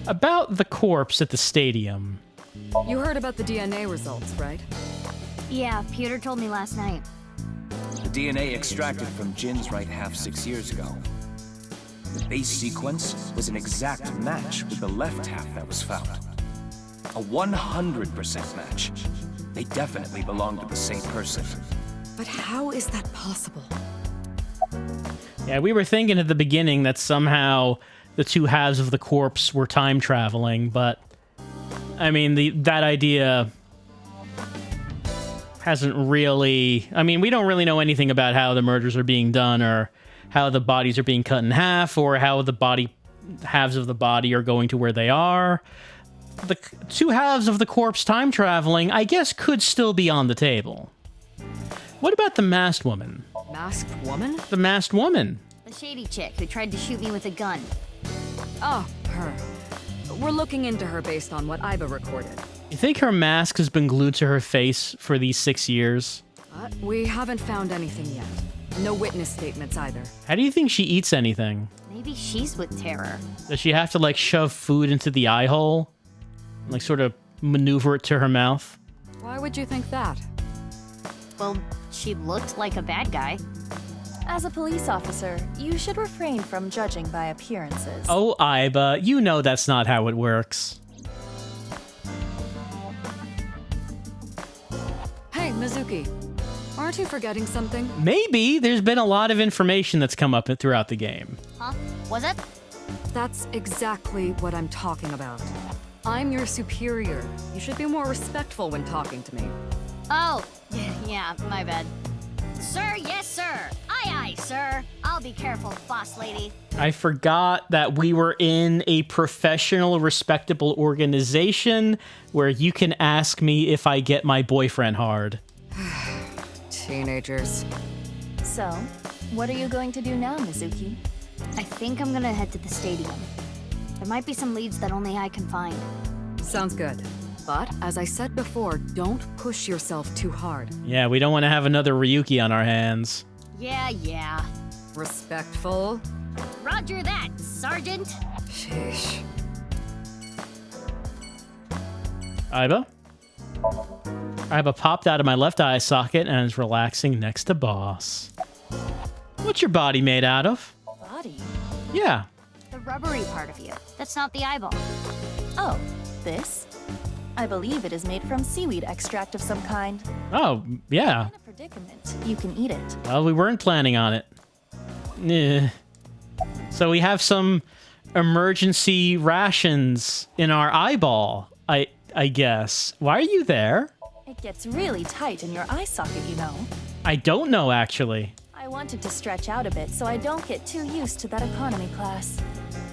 About the corpse at the stadium. You heard about the DNA results, right? Yeah, Peter told me last night. The DNA extracted from Jin's right half 6 years ago. The base sequence was an exact match with the left half that was found. A 100% match. They definitely belong to the same person. But how is that possible? Yeah, we were thinking at the beginning that somehow the two halves of the corpse were time traveling, but I mean, that idea hasn't really... I mean, we don't really know anything about how the murders are being done, or how the bodies are being cut in half, or how the halves of the body are going to where they are. The two halves of the corpse time traveling, I guess, could still be on the table. What about the masked woman? Masked woman? The masked woman. The shady chick who tried to shoot me with a gun. Oh, her. We're looking into her based on what Aiba recorded. You think her mask has been glued to her face for these 6 years? We haven't found anything yet. No witness statements either. How do you think she eats anything? Maybe she's with Terror. Does she have to, like, shove food into the eye hole? Like, sort of maneuver it to her mouth? Why would you think that? Well, she looked like a bad guy. As a police officer, you should refrain from judging by appearances. Oh, Aiba, you know that's not how it works. Hey, Mizuki. Aren't you forgetting something? Maybe. There's been a lot of information that's come up throughout the game. Huh? Was it? That's exactly what I'm talking about. I'm your superior. You should be more respectful when talking to me. Oh, yeah, my bad. Sir, yes, sir. Aye, aye, sir. I'll be careful, boss lady. I forgot that we were in a professional, respectable organization where you can ask me if I get my boyfriend hard. Teenagers. So, what are you going to do now, Mizuki? I think I'm gonna head to the stadium. There might be some leads that only I can find. Sounds good. But, as I said before, don't push yourself too hard. Yeah, we don't want to have another Ryuki on our hands. Yeah. Respectful. Roger that, Sergeant. Sheesh. Aiba? Aiba popped out of my left eye socket and is relaxing next to Boss. What's your body made out of? Body? Yeah. The rubbery part of you. That's not the eyeball. Oh, this? I believe it is made from seaweed extract of some kind. Oh, yeah. In a predicament, you can eat it. Well, we weren't planning on it. So we have some emergency rations in our eyeball, I guess. Why are you there? It gets really tight in your eye socket, you know. I don't know, actually. I wanted to stretch out a bit so I don't get too used to that economy class.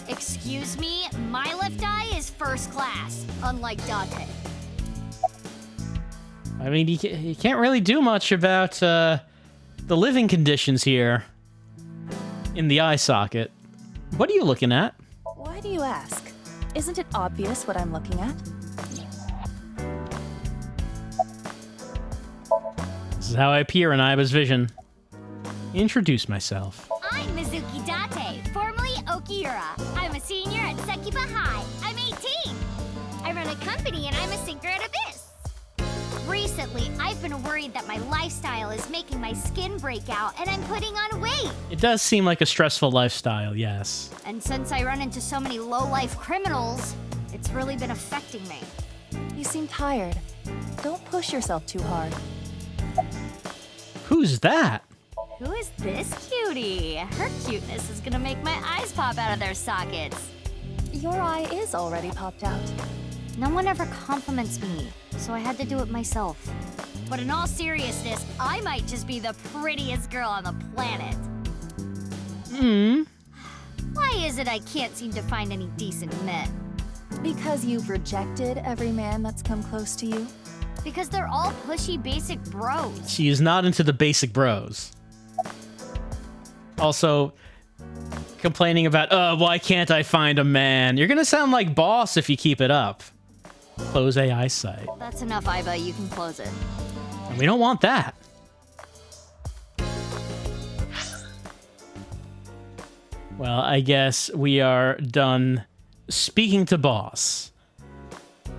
Excuse me, my left eye is first class, unlike Date. I mean, you can't really do much about the living conditions here in the eye socket. What are you looking at? Why do you ask? Isn't it obvious what I'm looking at? This is how I appear in Aiba's vision. Introduce myself. I'm Mizuki Date, formerly Okiura. I'm a senior at Sekiba High. I'm 18. I run a company and I'm a sinker at Abyss. Recently, I've been worried that my lifestyle is making my skin break out and I'm putting on weight. It does seem like a stressful lifestyle, yes. And since I run into so many low-life criminals, it's really been affecting me. You seem tired. Don't push yourself too hard. Who's that? Who is this cutie? Her cuteness is gonna make my eyes pop out of their sockets. Your eye is already popped out. No one ever compliments me, so I had to do it myself. But in all seriousness, I might just be the prettiest girl on the planet. Hmm. Why is it I can't seem to find any decent men? Because you've rejected every man that's come close to you? Because they're all pushy basic bros. She is not into the basic bros. Also, complaining about, why can't I find a man? You're gonna sound like Boss if you keep it up. Close AI site. That's enough, Aiba. You can close it. And we don't want that. Well, I guess we are done speaking to Boss.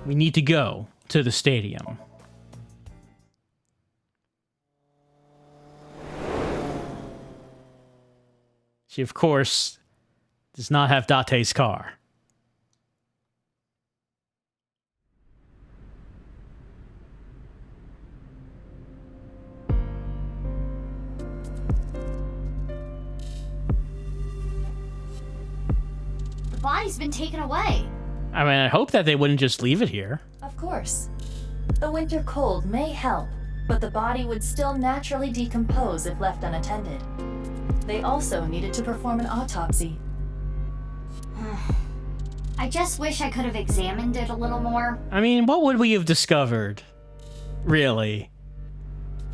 We need to go to the stadium. She, of course, does not have Date's car. The body's been taken away. I mean, I hope that they wouldn't just leave it here. Of course. The winter cold may help, but the body would still naturally decompose if left unattended. They also needed to perform an autopsy. I just wish I could have examined it a little more. I mean, what would we have discovered? Really?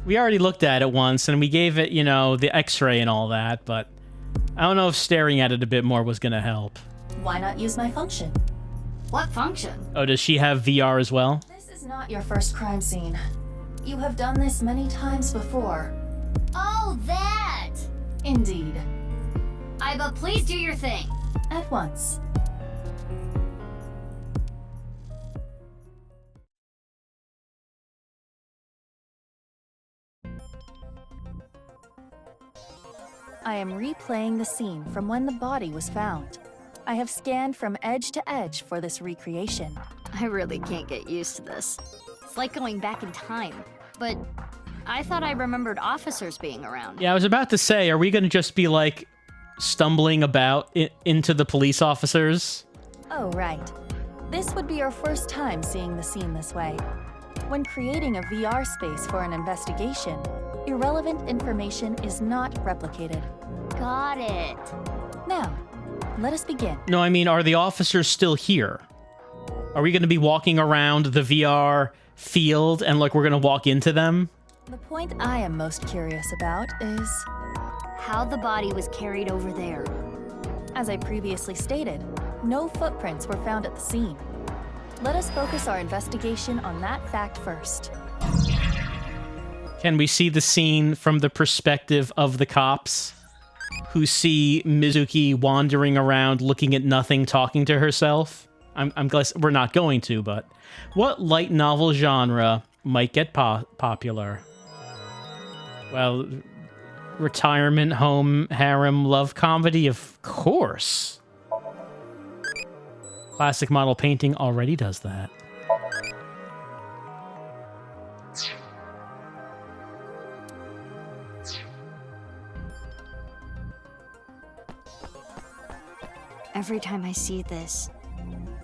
We already looked at it once, and we gave it, you know, the x-ray and all that, but I don't know if staring at it a bit more was gonna help. Why not use my function? What function? Oh, does she have VR as well? This is not your first crime scene. You have done this many times before. Oh, that! Indeed. Aiba, please do your thing. At once. I am replaying the scene from when the body was found. I have scanned from edge to edge for this recreation. I really can't get used to this. It's like going back in time, but I thought I remembered officers being around. Yeah, I was about to say, are we gonna just be, like, stumbling about into the police officers? Oh, right. This would be your first time seeing the scene this way. When creating a VR space for an investigation, irrelevant information is not replicated. Got it. Now, let us begin. No, I mean, are the officers still here? Are we gonna be walking around the VR field and, like, we're gonna walk into them? The point I am most curious about is how the body was carried over there. As I previously stated, no footprints were found at the scene. Let us focus our investigation on that fact first. Can we see the scene from the perspective of the cops who see Mizuki wandering around looking at nothing, talking to herself? I'm glad we're not going to, but what light novel genre might get popular? Well, retirement home harem love comedy, of course. Classic model painting already does that. Every time I see this,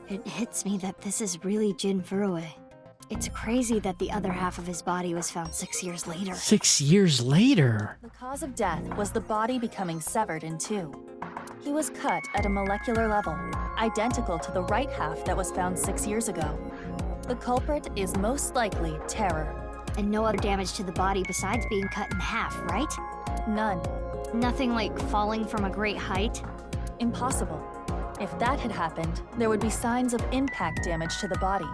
it hits me that this is really Jin Furue. It's crazy that the other half of his body was found 6 years later. 6 years later? The cause of death was the body becoming severed in two. He was cut at a molecular level, identical to the right half that was found 6 years ago. The culprit is most likely Terror. And no other damage to the body besides being cut in half, right? None. Nothing like falling from a great height? Impossible. If that had happened, there would be signs of impact damage to the body.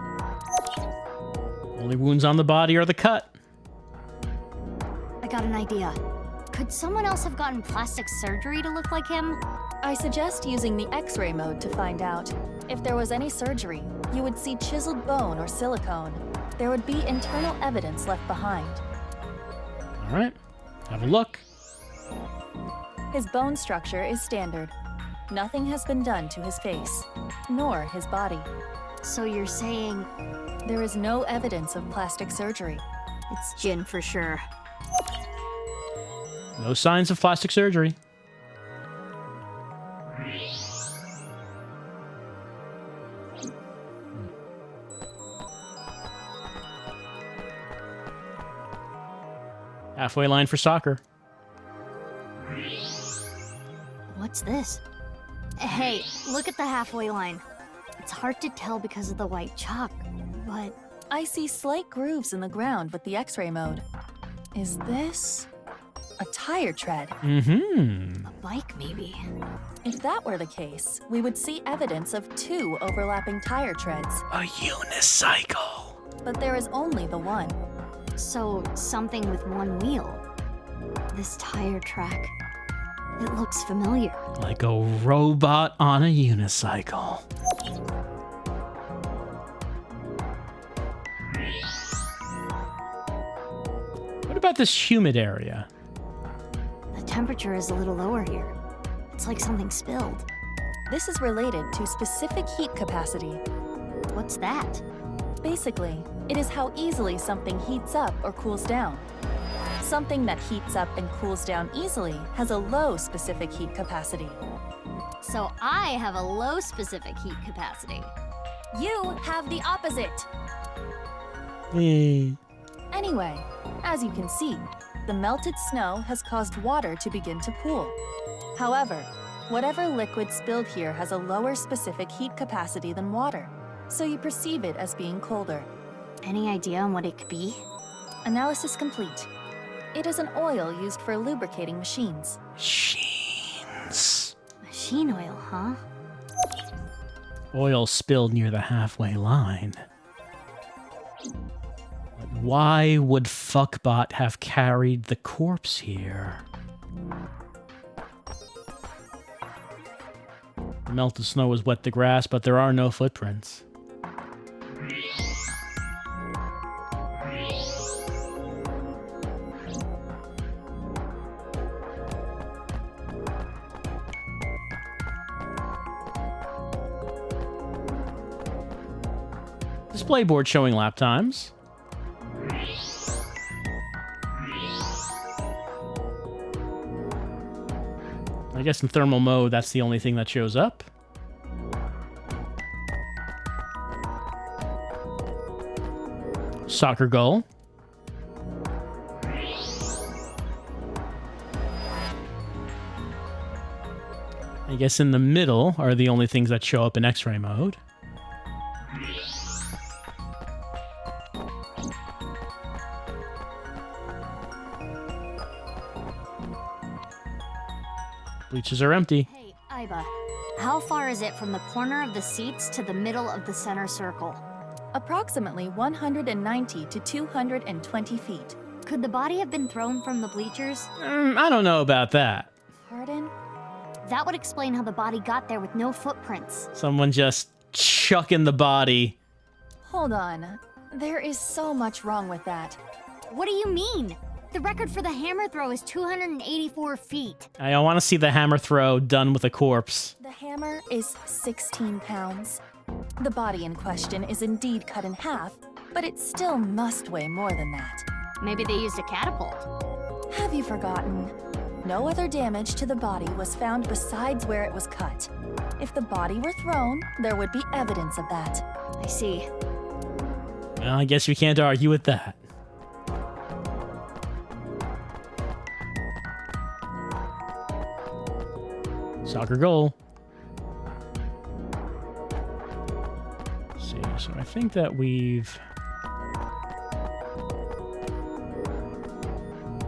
Only wounds on the body are the cut. I got an idea. Could someone else have gotten plastic surgery to look like him? I suggest using the X-ray mode to find out. If there was any surgery, you would see chiseled bone or silicone. There would be internal evidence left behind. All right, have a look. His bone structure is standard. Nothing has been done to his face, nor his body. So you're saying there is no evidence of plastic surgery? It's Jin for sure. No signs of plastic surgery. Halfway line for soccer. What's this? Hey, look at the halfway line. It's hard to tell because of the white chalk, but... I see slight grooves in the ground with the X-ray mode. Is this a tire tread? Mm-hmm. a bike, maybe. If that were the case, we would see evidence of 2 overlapping tire treads. A unicycle. But there is only the one. So, something with one wheel. This tire track. It looks familiar. Like a robot on a unicycle. What about this humid area? The temperature is a little lower here. It's like something spilled. This is related to specific heat capacity. What's that? Basically, it is how easily something heats up or cools down. Something that heats up and cools down easily has a low specific heat capacity. So I have a low specific heat capacity. You have the opposite. Eh. Anyway, as you can see, the melted snow has caused water to begin to pool. However, whatever liquid spilled here has a lower specific heat capacity than water, so you perceive it as being colder. Any idea on what it could be? Analysis complete. It is an oil used for lubricating machines. Machines. Machine oil, huh? Oil spilled near the halfway line. But why would Fuckbot have carried the corpse here? The melted snow has wet the grass, but there are no footprints. Display board showing lap times. I guess in thermal mode, that's the only thing that shows up. Soccer goal. I guess in the middle are the only things that show up in X-ray mode. Bleachers are empty. Hey, Aiba. How far is it from the corner of the seats to the middle of the center circle? Approximately 190 to 220 feet. Could the body have been thrown from the bleachers? I don't know about that. Pardon? That would explain how the body got there with no footprints. Someone just chucking the body. Hold on. There is so much wrong with that. What do you mean? The record for the hammer throw is 284 feet. I want to see the hammer throw done with a corpse. The hammer is 16 pounds. The body in question is indeed cut in half, but it still must weigh more than that. Maybe they used a catapult. Have you forgotten? No other damage to the body was found besides where it was cut. If the body were thrown, there would be evidence of that. I see. Well, I guess we can't argue with that. Soccer goal. Let's see, so I think that we've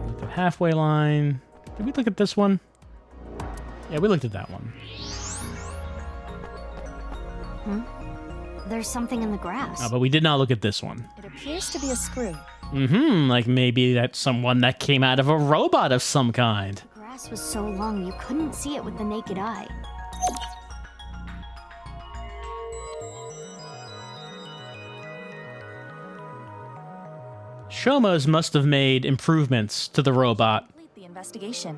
looked at halfway line. Did we look at this one? Yeah, we looked at that one. There's something in the grass. But we did not look at this one. It appears to be a screw. Like maybe that's someone that came out of a robot of some kind. The grass was so long you couldn't see it with the naked eye. Shomas must have made improvements to the robot Complete the investigation.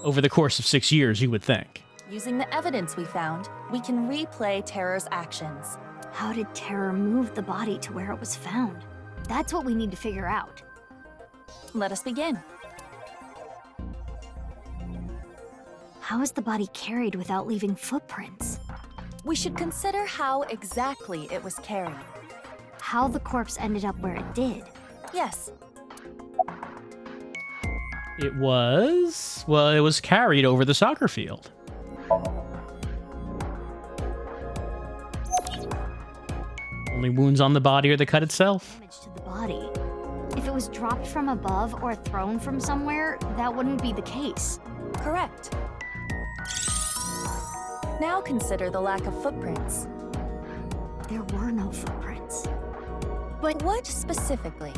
over the course of 6 years, you would think. Using the evidence we found, we can replay Terror's actions. How did Terror move the body to where it was found? That's what we need to figure out. Let us begin. How is the body carried without leaving footprints? We should consider how exactly it was carried. How the corpse ended up where it did. Yes, It was carried over the soccer field. Only wounds on the body or the cut itself. Damage to the body. If it was dropped from above or thrown from somewhere, that wouldn't be the case. Correct. Now consider the lack of footprints. There were no footprints. But what specifically?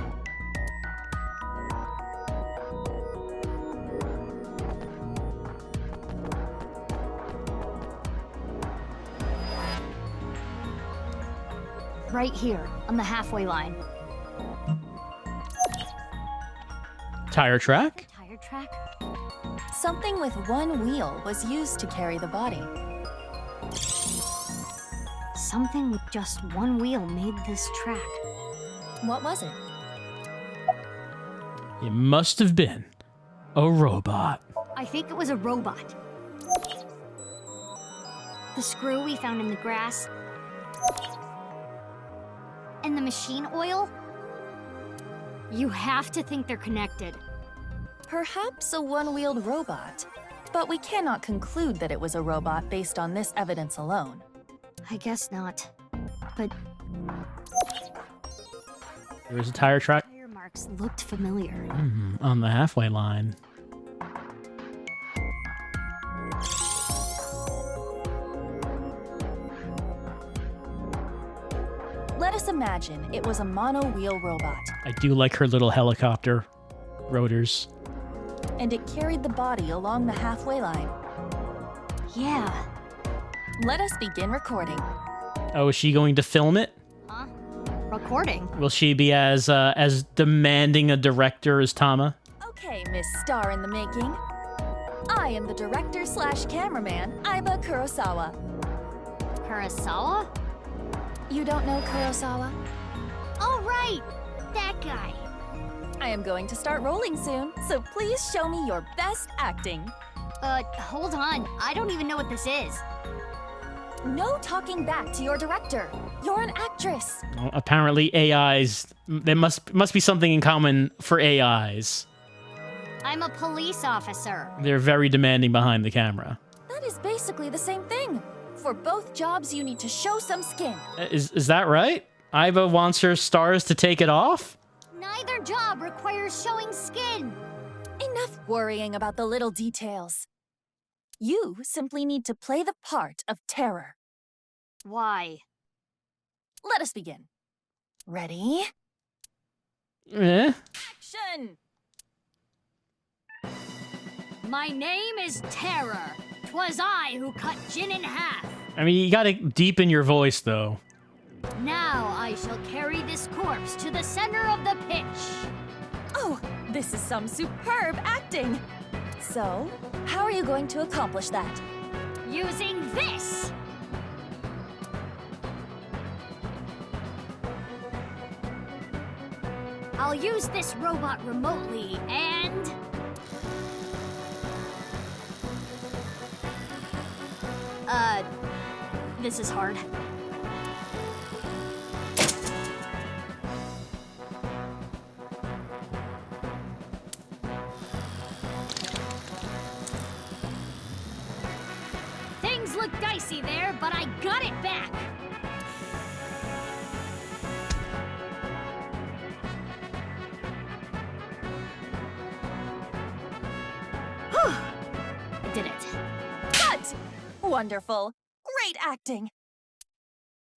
Right here, on the halfway line. Tire track? Tire track? Something with one wheel was used to carry the body. Something with just one wheel made this track. What was it? It must have been a robot. I think it was a robot. The screw we found in the grass. And the machine oil? You have to think they're connected. Perhaps a one-wheeled robot. But we cannot conclude that it was a robot based on this evidence alone. I guess not. But There was a tire track tire marks looked familiar. on the halfway line. Let us imagine it was a mono-wheel robot, I do like her little helicopter rotors. and it carried the body along the halfway line. Yeah. Let us begin recording. Oh, is she going to film it? Huh? Recording? Will she be as demanding a director as Tama? Okay, Miss Star in the Making. I am the director/cameraman, Aiba Kurosawa. Kurosawa? You don't know Kurosawa? Oh, right! That guy. I am going to start rolling soon, so please show me your best acting. Hold on. I don't even know what this is. No talking back to your director. You're an actress. Well, apparently AIs, there must be something in common for AIs. I'm a police officer. They're very demanding behind the camera. That is basically the same thing. For both jobs, you need to show some skin. Is that right? Aiba wants her stars to take it off? Neither job requires showing skin. Enough worrying about the little details. You simply need to play the part of terror. Why? Let us begin. Ready? Eh? Action! My name is Terror. 'Twas I who cut Jin in half. I mean, you gotta deepen your voice, though. Now I shall carry this corpse to the center of the pitch. Oh, this is some superb acting. So, how are you going to accomplish that? Using this! I'll use this robot remotely and... This is hard. Things look dicey there, but I got it back. Whew. I did it. Cut! Wonderful. Great acting.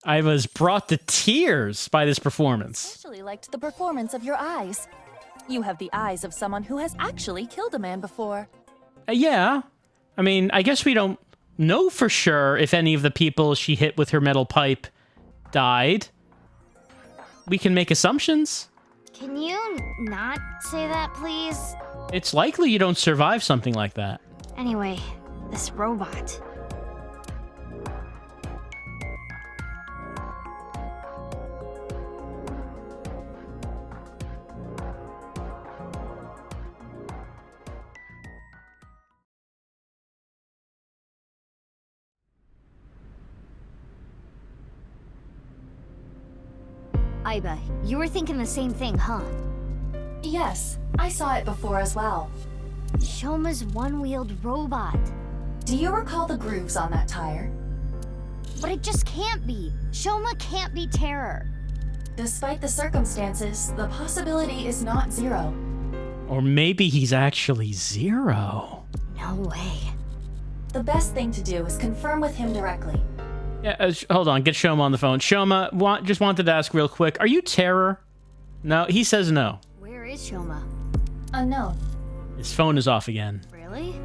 I was brought to tears by this performance. Actually liked the performance of your eyes. You have the eyes of someone who has actually killed a man before. Yeah. I mean, I guess we don't know for sure if any of the people she hit with her metal pipe died. We can make assumptions. Can you not say that, please? It's likely you don't survive something like that. Anyway, this robot. Aiba, you were thinking the same thing, huh? Yes, I saw it before as well. Shoma's one-wheeled robot. Do you recall the grooves on that tire? But it just can't be. Shoma can't be Terror. Despite the circumstances, the possibility is not zero. Or maybe he's actually Zero. No way. The best thing to do is confirm with him directly. Yeah, hold on. Get Shoma on the phone. Shoma, just wanted to ask real quick. Are you Terror? No, he says no. Where is Shoma? Unknown. His phone is off again. Really?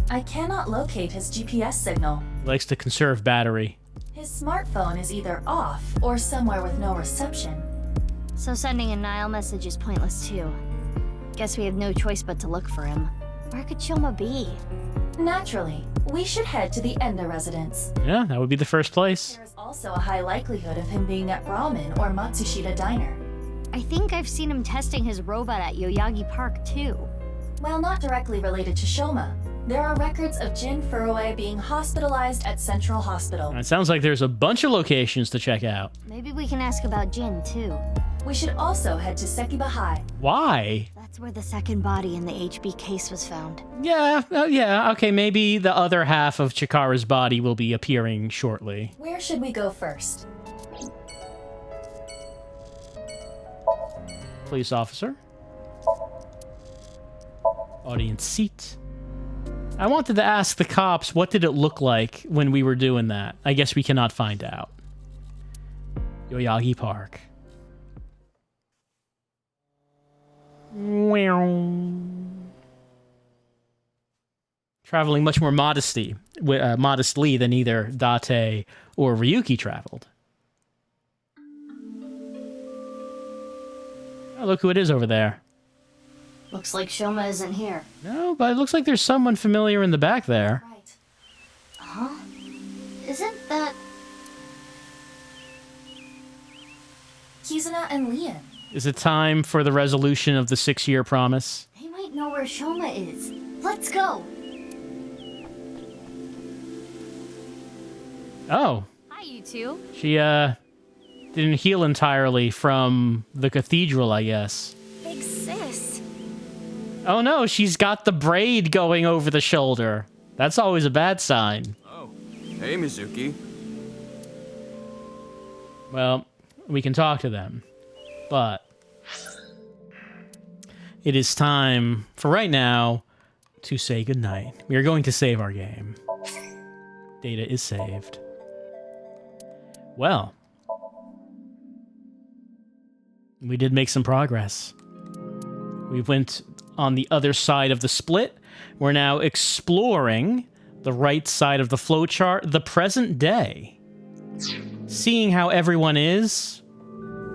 I cannot locate his GPS signal. He likes to conserve battery. His smartphone is either off or somewhere with no reception. So sending a Nile message is pointless too. Guess we have no choice but to look for him. Where could Shoma be? Naturally, we should head to the Enda residence. Yeah, that would be the first place. There is also a high likelihood of him being at Ramen or Matsushita Diner. I think I've seen him testing his robot at Yoyagi Park too. While not directly related to Shoma, there are records of Jin Furue being hospitalized at Central Hospital. It sounds like there's a bunch of locations to check out. Maybe we can ask about Jin too. We should also head to Sekiba High. Why? That's where the second body in the HB case was found. Yeah, okay, maybe the other half of Chikara's body will be appearing shortly. Where should we go first? Police officer. Audience seat. I wanted to ask the cops, what did it look like when we were doing that? I guess we cannot find out. Yoyagi Park. Traveling much more modestly than either Date or Ryuki traveled. Oh, look who it is over there. Looks like Shoma isn't here. No, but it looks like there's someone familiar in the back there. Right. Huh? Isn't that... Kizuna and Lian. Is it time for the resolution of the 6-year promise? They might know where Shoma is. Let's go! Oh. Hi, you two. She, didn't heal entirely from the cathedral, I guess. Big sis. Oh no, she's got the braid going over the shoulder. That's always a bad sign. Oh, hey Mizuki. Well, we can talk to them, but it is time, for right now, to say goodnight. We are going to save our game. Data is saved. Well, we did make some progress. We went on the other side of the split. We're now exploring the right side of the flowchart, the present day. Seeing how everyone is,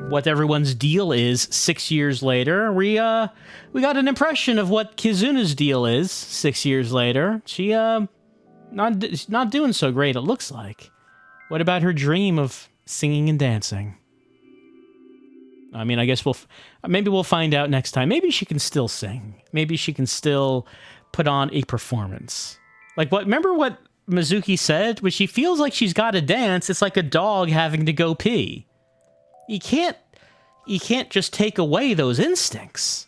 what everyone's deal is 6 years later, we got an impression of what Kizuna's deal is 6 years later. She, not doing so great, it looks like. What about her dream of singing and dancing? I mean, I guess maybe we'll find out next time. Maybe she can still sing. Maybe she can still put on a performance. Like remember what Mizuki said? When she feels like she's got to dance, it's like a dog having to go pee. You can't just take away those instincts.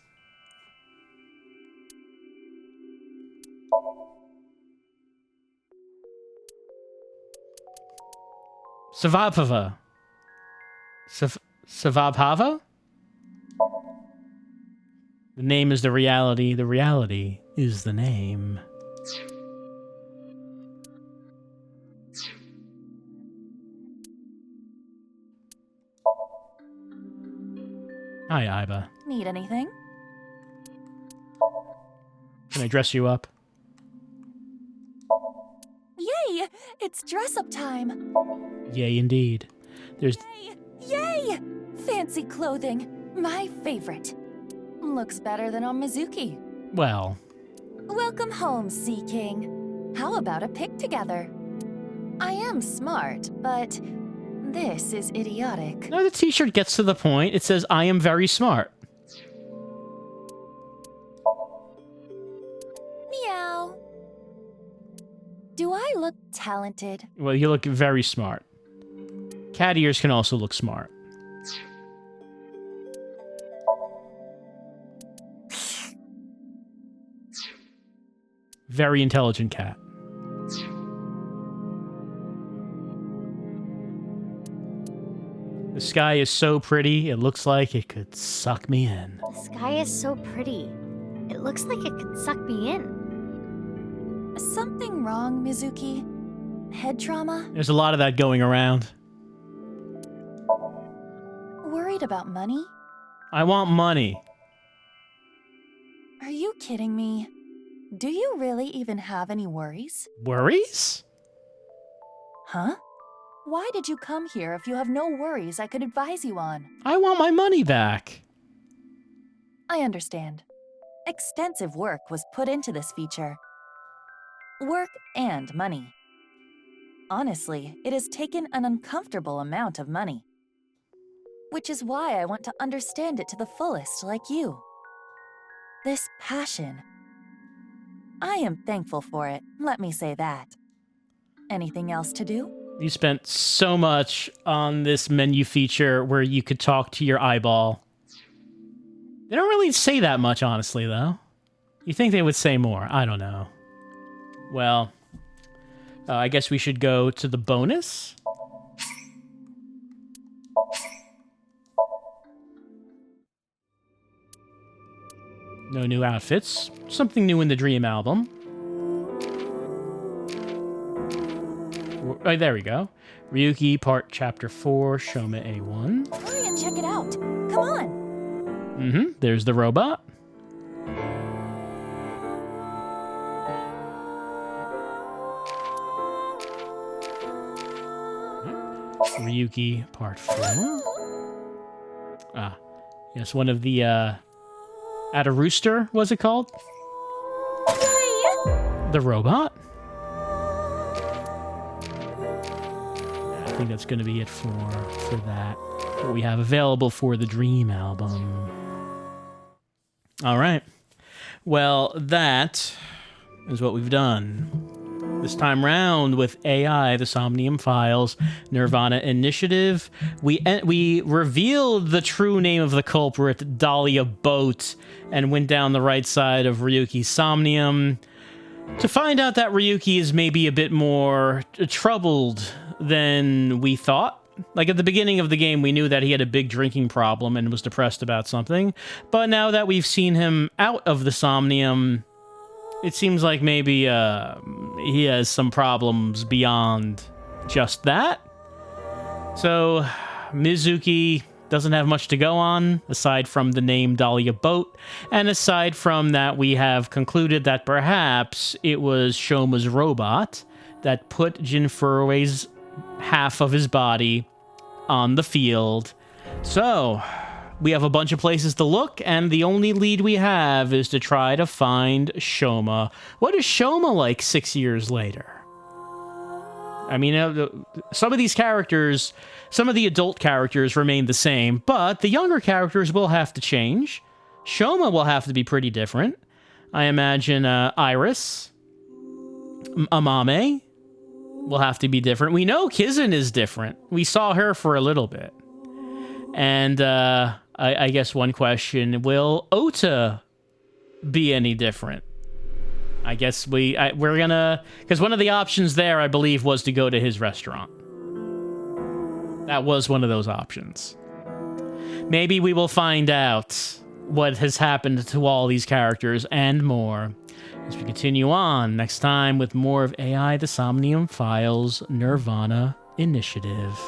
Savabhava. Savabhava? The name is the reality. The reality is the name. Hi, Aiba. Need anything? Can I dress you up? Yay! It's dress-up time! Yay, indeed. There's... Yay! Fancy clothing. My favorite. Looks better than on Mizuki. Well... Welcome home, Sea King. How about a pic together? I am smart, but this is idiotic. No, the t-shirt gets to the point. It says, I am very smart. Meow. Do I look talented? Well, you look very smart. Cat ears can also look smart. Very intelligent cat. The sky is so pretty, it looks like it could suck me in. The sky is so pretty. It looks like it could suck me in. Something wrong, Mizuki? Head trauma? There's a lot of that going around. Worried about money? I want money. Are you kidding me? Do you really even have any worries? Worries? Huh? Why did you come here if you have no worries I could advise you on? I want my money back. I understand. Extensive work was put into this feature. Work and money. Honestly, it has taken an uncomfortable amount of money. Which is why I want to understand it to the fullest like you. This passion. I am thankful for it, let me say that. Anything else to do? You spent so much on this menu feature where you could talk to your eyeball. They don't really say that much, honestly, though. You think they would say more? I don't know. Well, I guess we should go to the bonus. No new outfits. Something new in the Dream album. Oh, there we go. Ryuki, part chapter 4, Shoma A1. Hurry and check it out. Come on. Mm-hmm. There's the robot. Ryuki, part 4. Ah, yes, one of the, At a Rooster, was it called? The robot? I think that's going to be it for that. What we have available for the Dream album. All right. Well, that is what we've done. This time round with AI, the Somnium Files, Nirvana Initiative, we revealed the true name of the culprit, Dahlia Boat, and went down the right side of Ryuki's Somnium to find out that Ryuki is maybe a bit more troubled than we thought. Like, at the beginning of the game, we knew that he had a big drinking problem and was depressed about something, but now that we've seen him out of the Somnium, it seems like maybe he has some problems beyond just that. So, Mizuki doesn't have much to go on, aside from the name Dahlia Boat, and aside from that we have concluded that perhaps it was Shoma's robot that put Jin Furue's half of his body on the field. So, we have a bunch of places to look, and the only lead we have is to try to find Shoma. What is Shoma like 6 years later? I mean, some of these characters, some of the adult characters remain the same, but the younger characters will have to change. Shoma will have to be pretty different. I imagine Iris, Amame will have to be different. We know Kizun is different. We saw her for a little bit. And I guess one question, will Ota be any different? I guess we're gonna, because one of the options there, I believe, was to go to his restaurant. That was one of those options. Maybe we will find out what has happened to all these characters and more as we continue on next time with more of AI, the Somnium Files, Nirvana Initiative.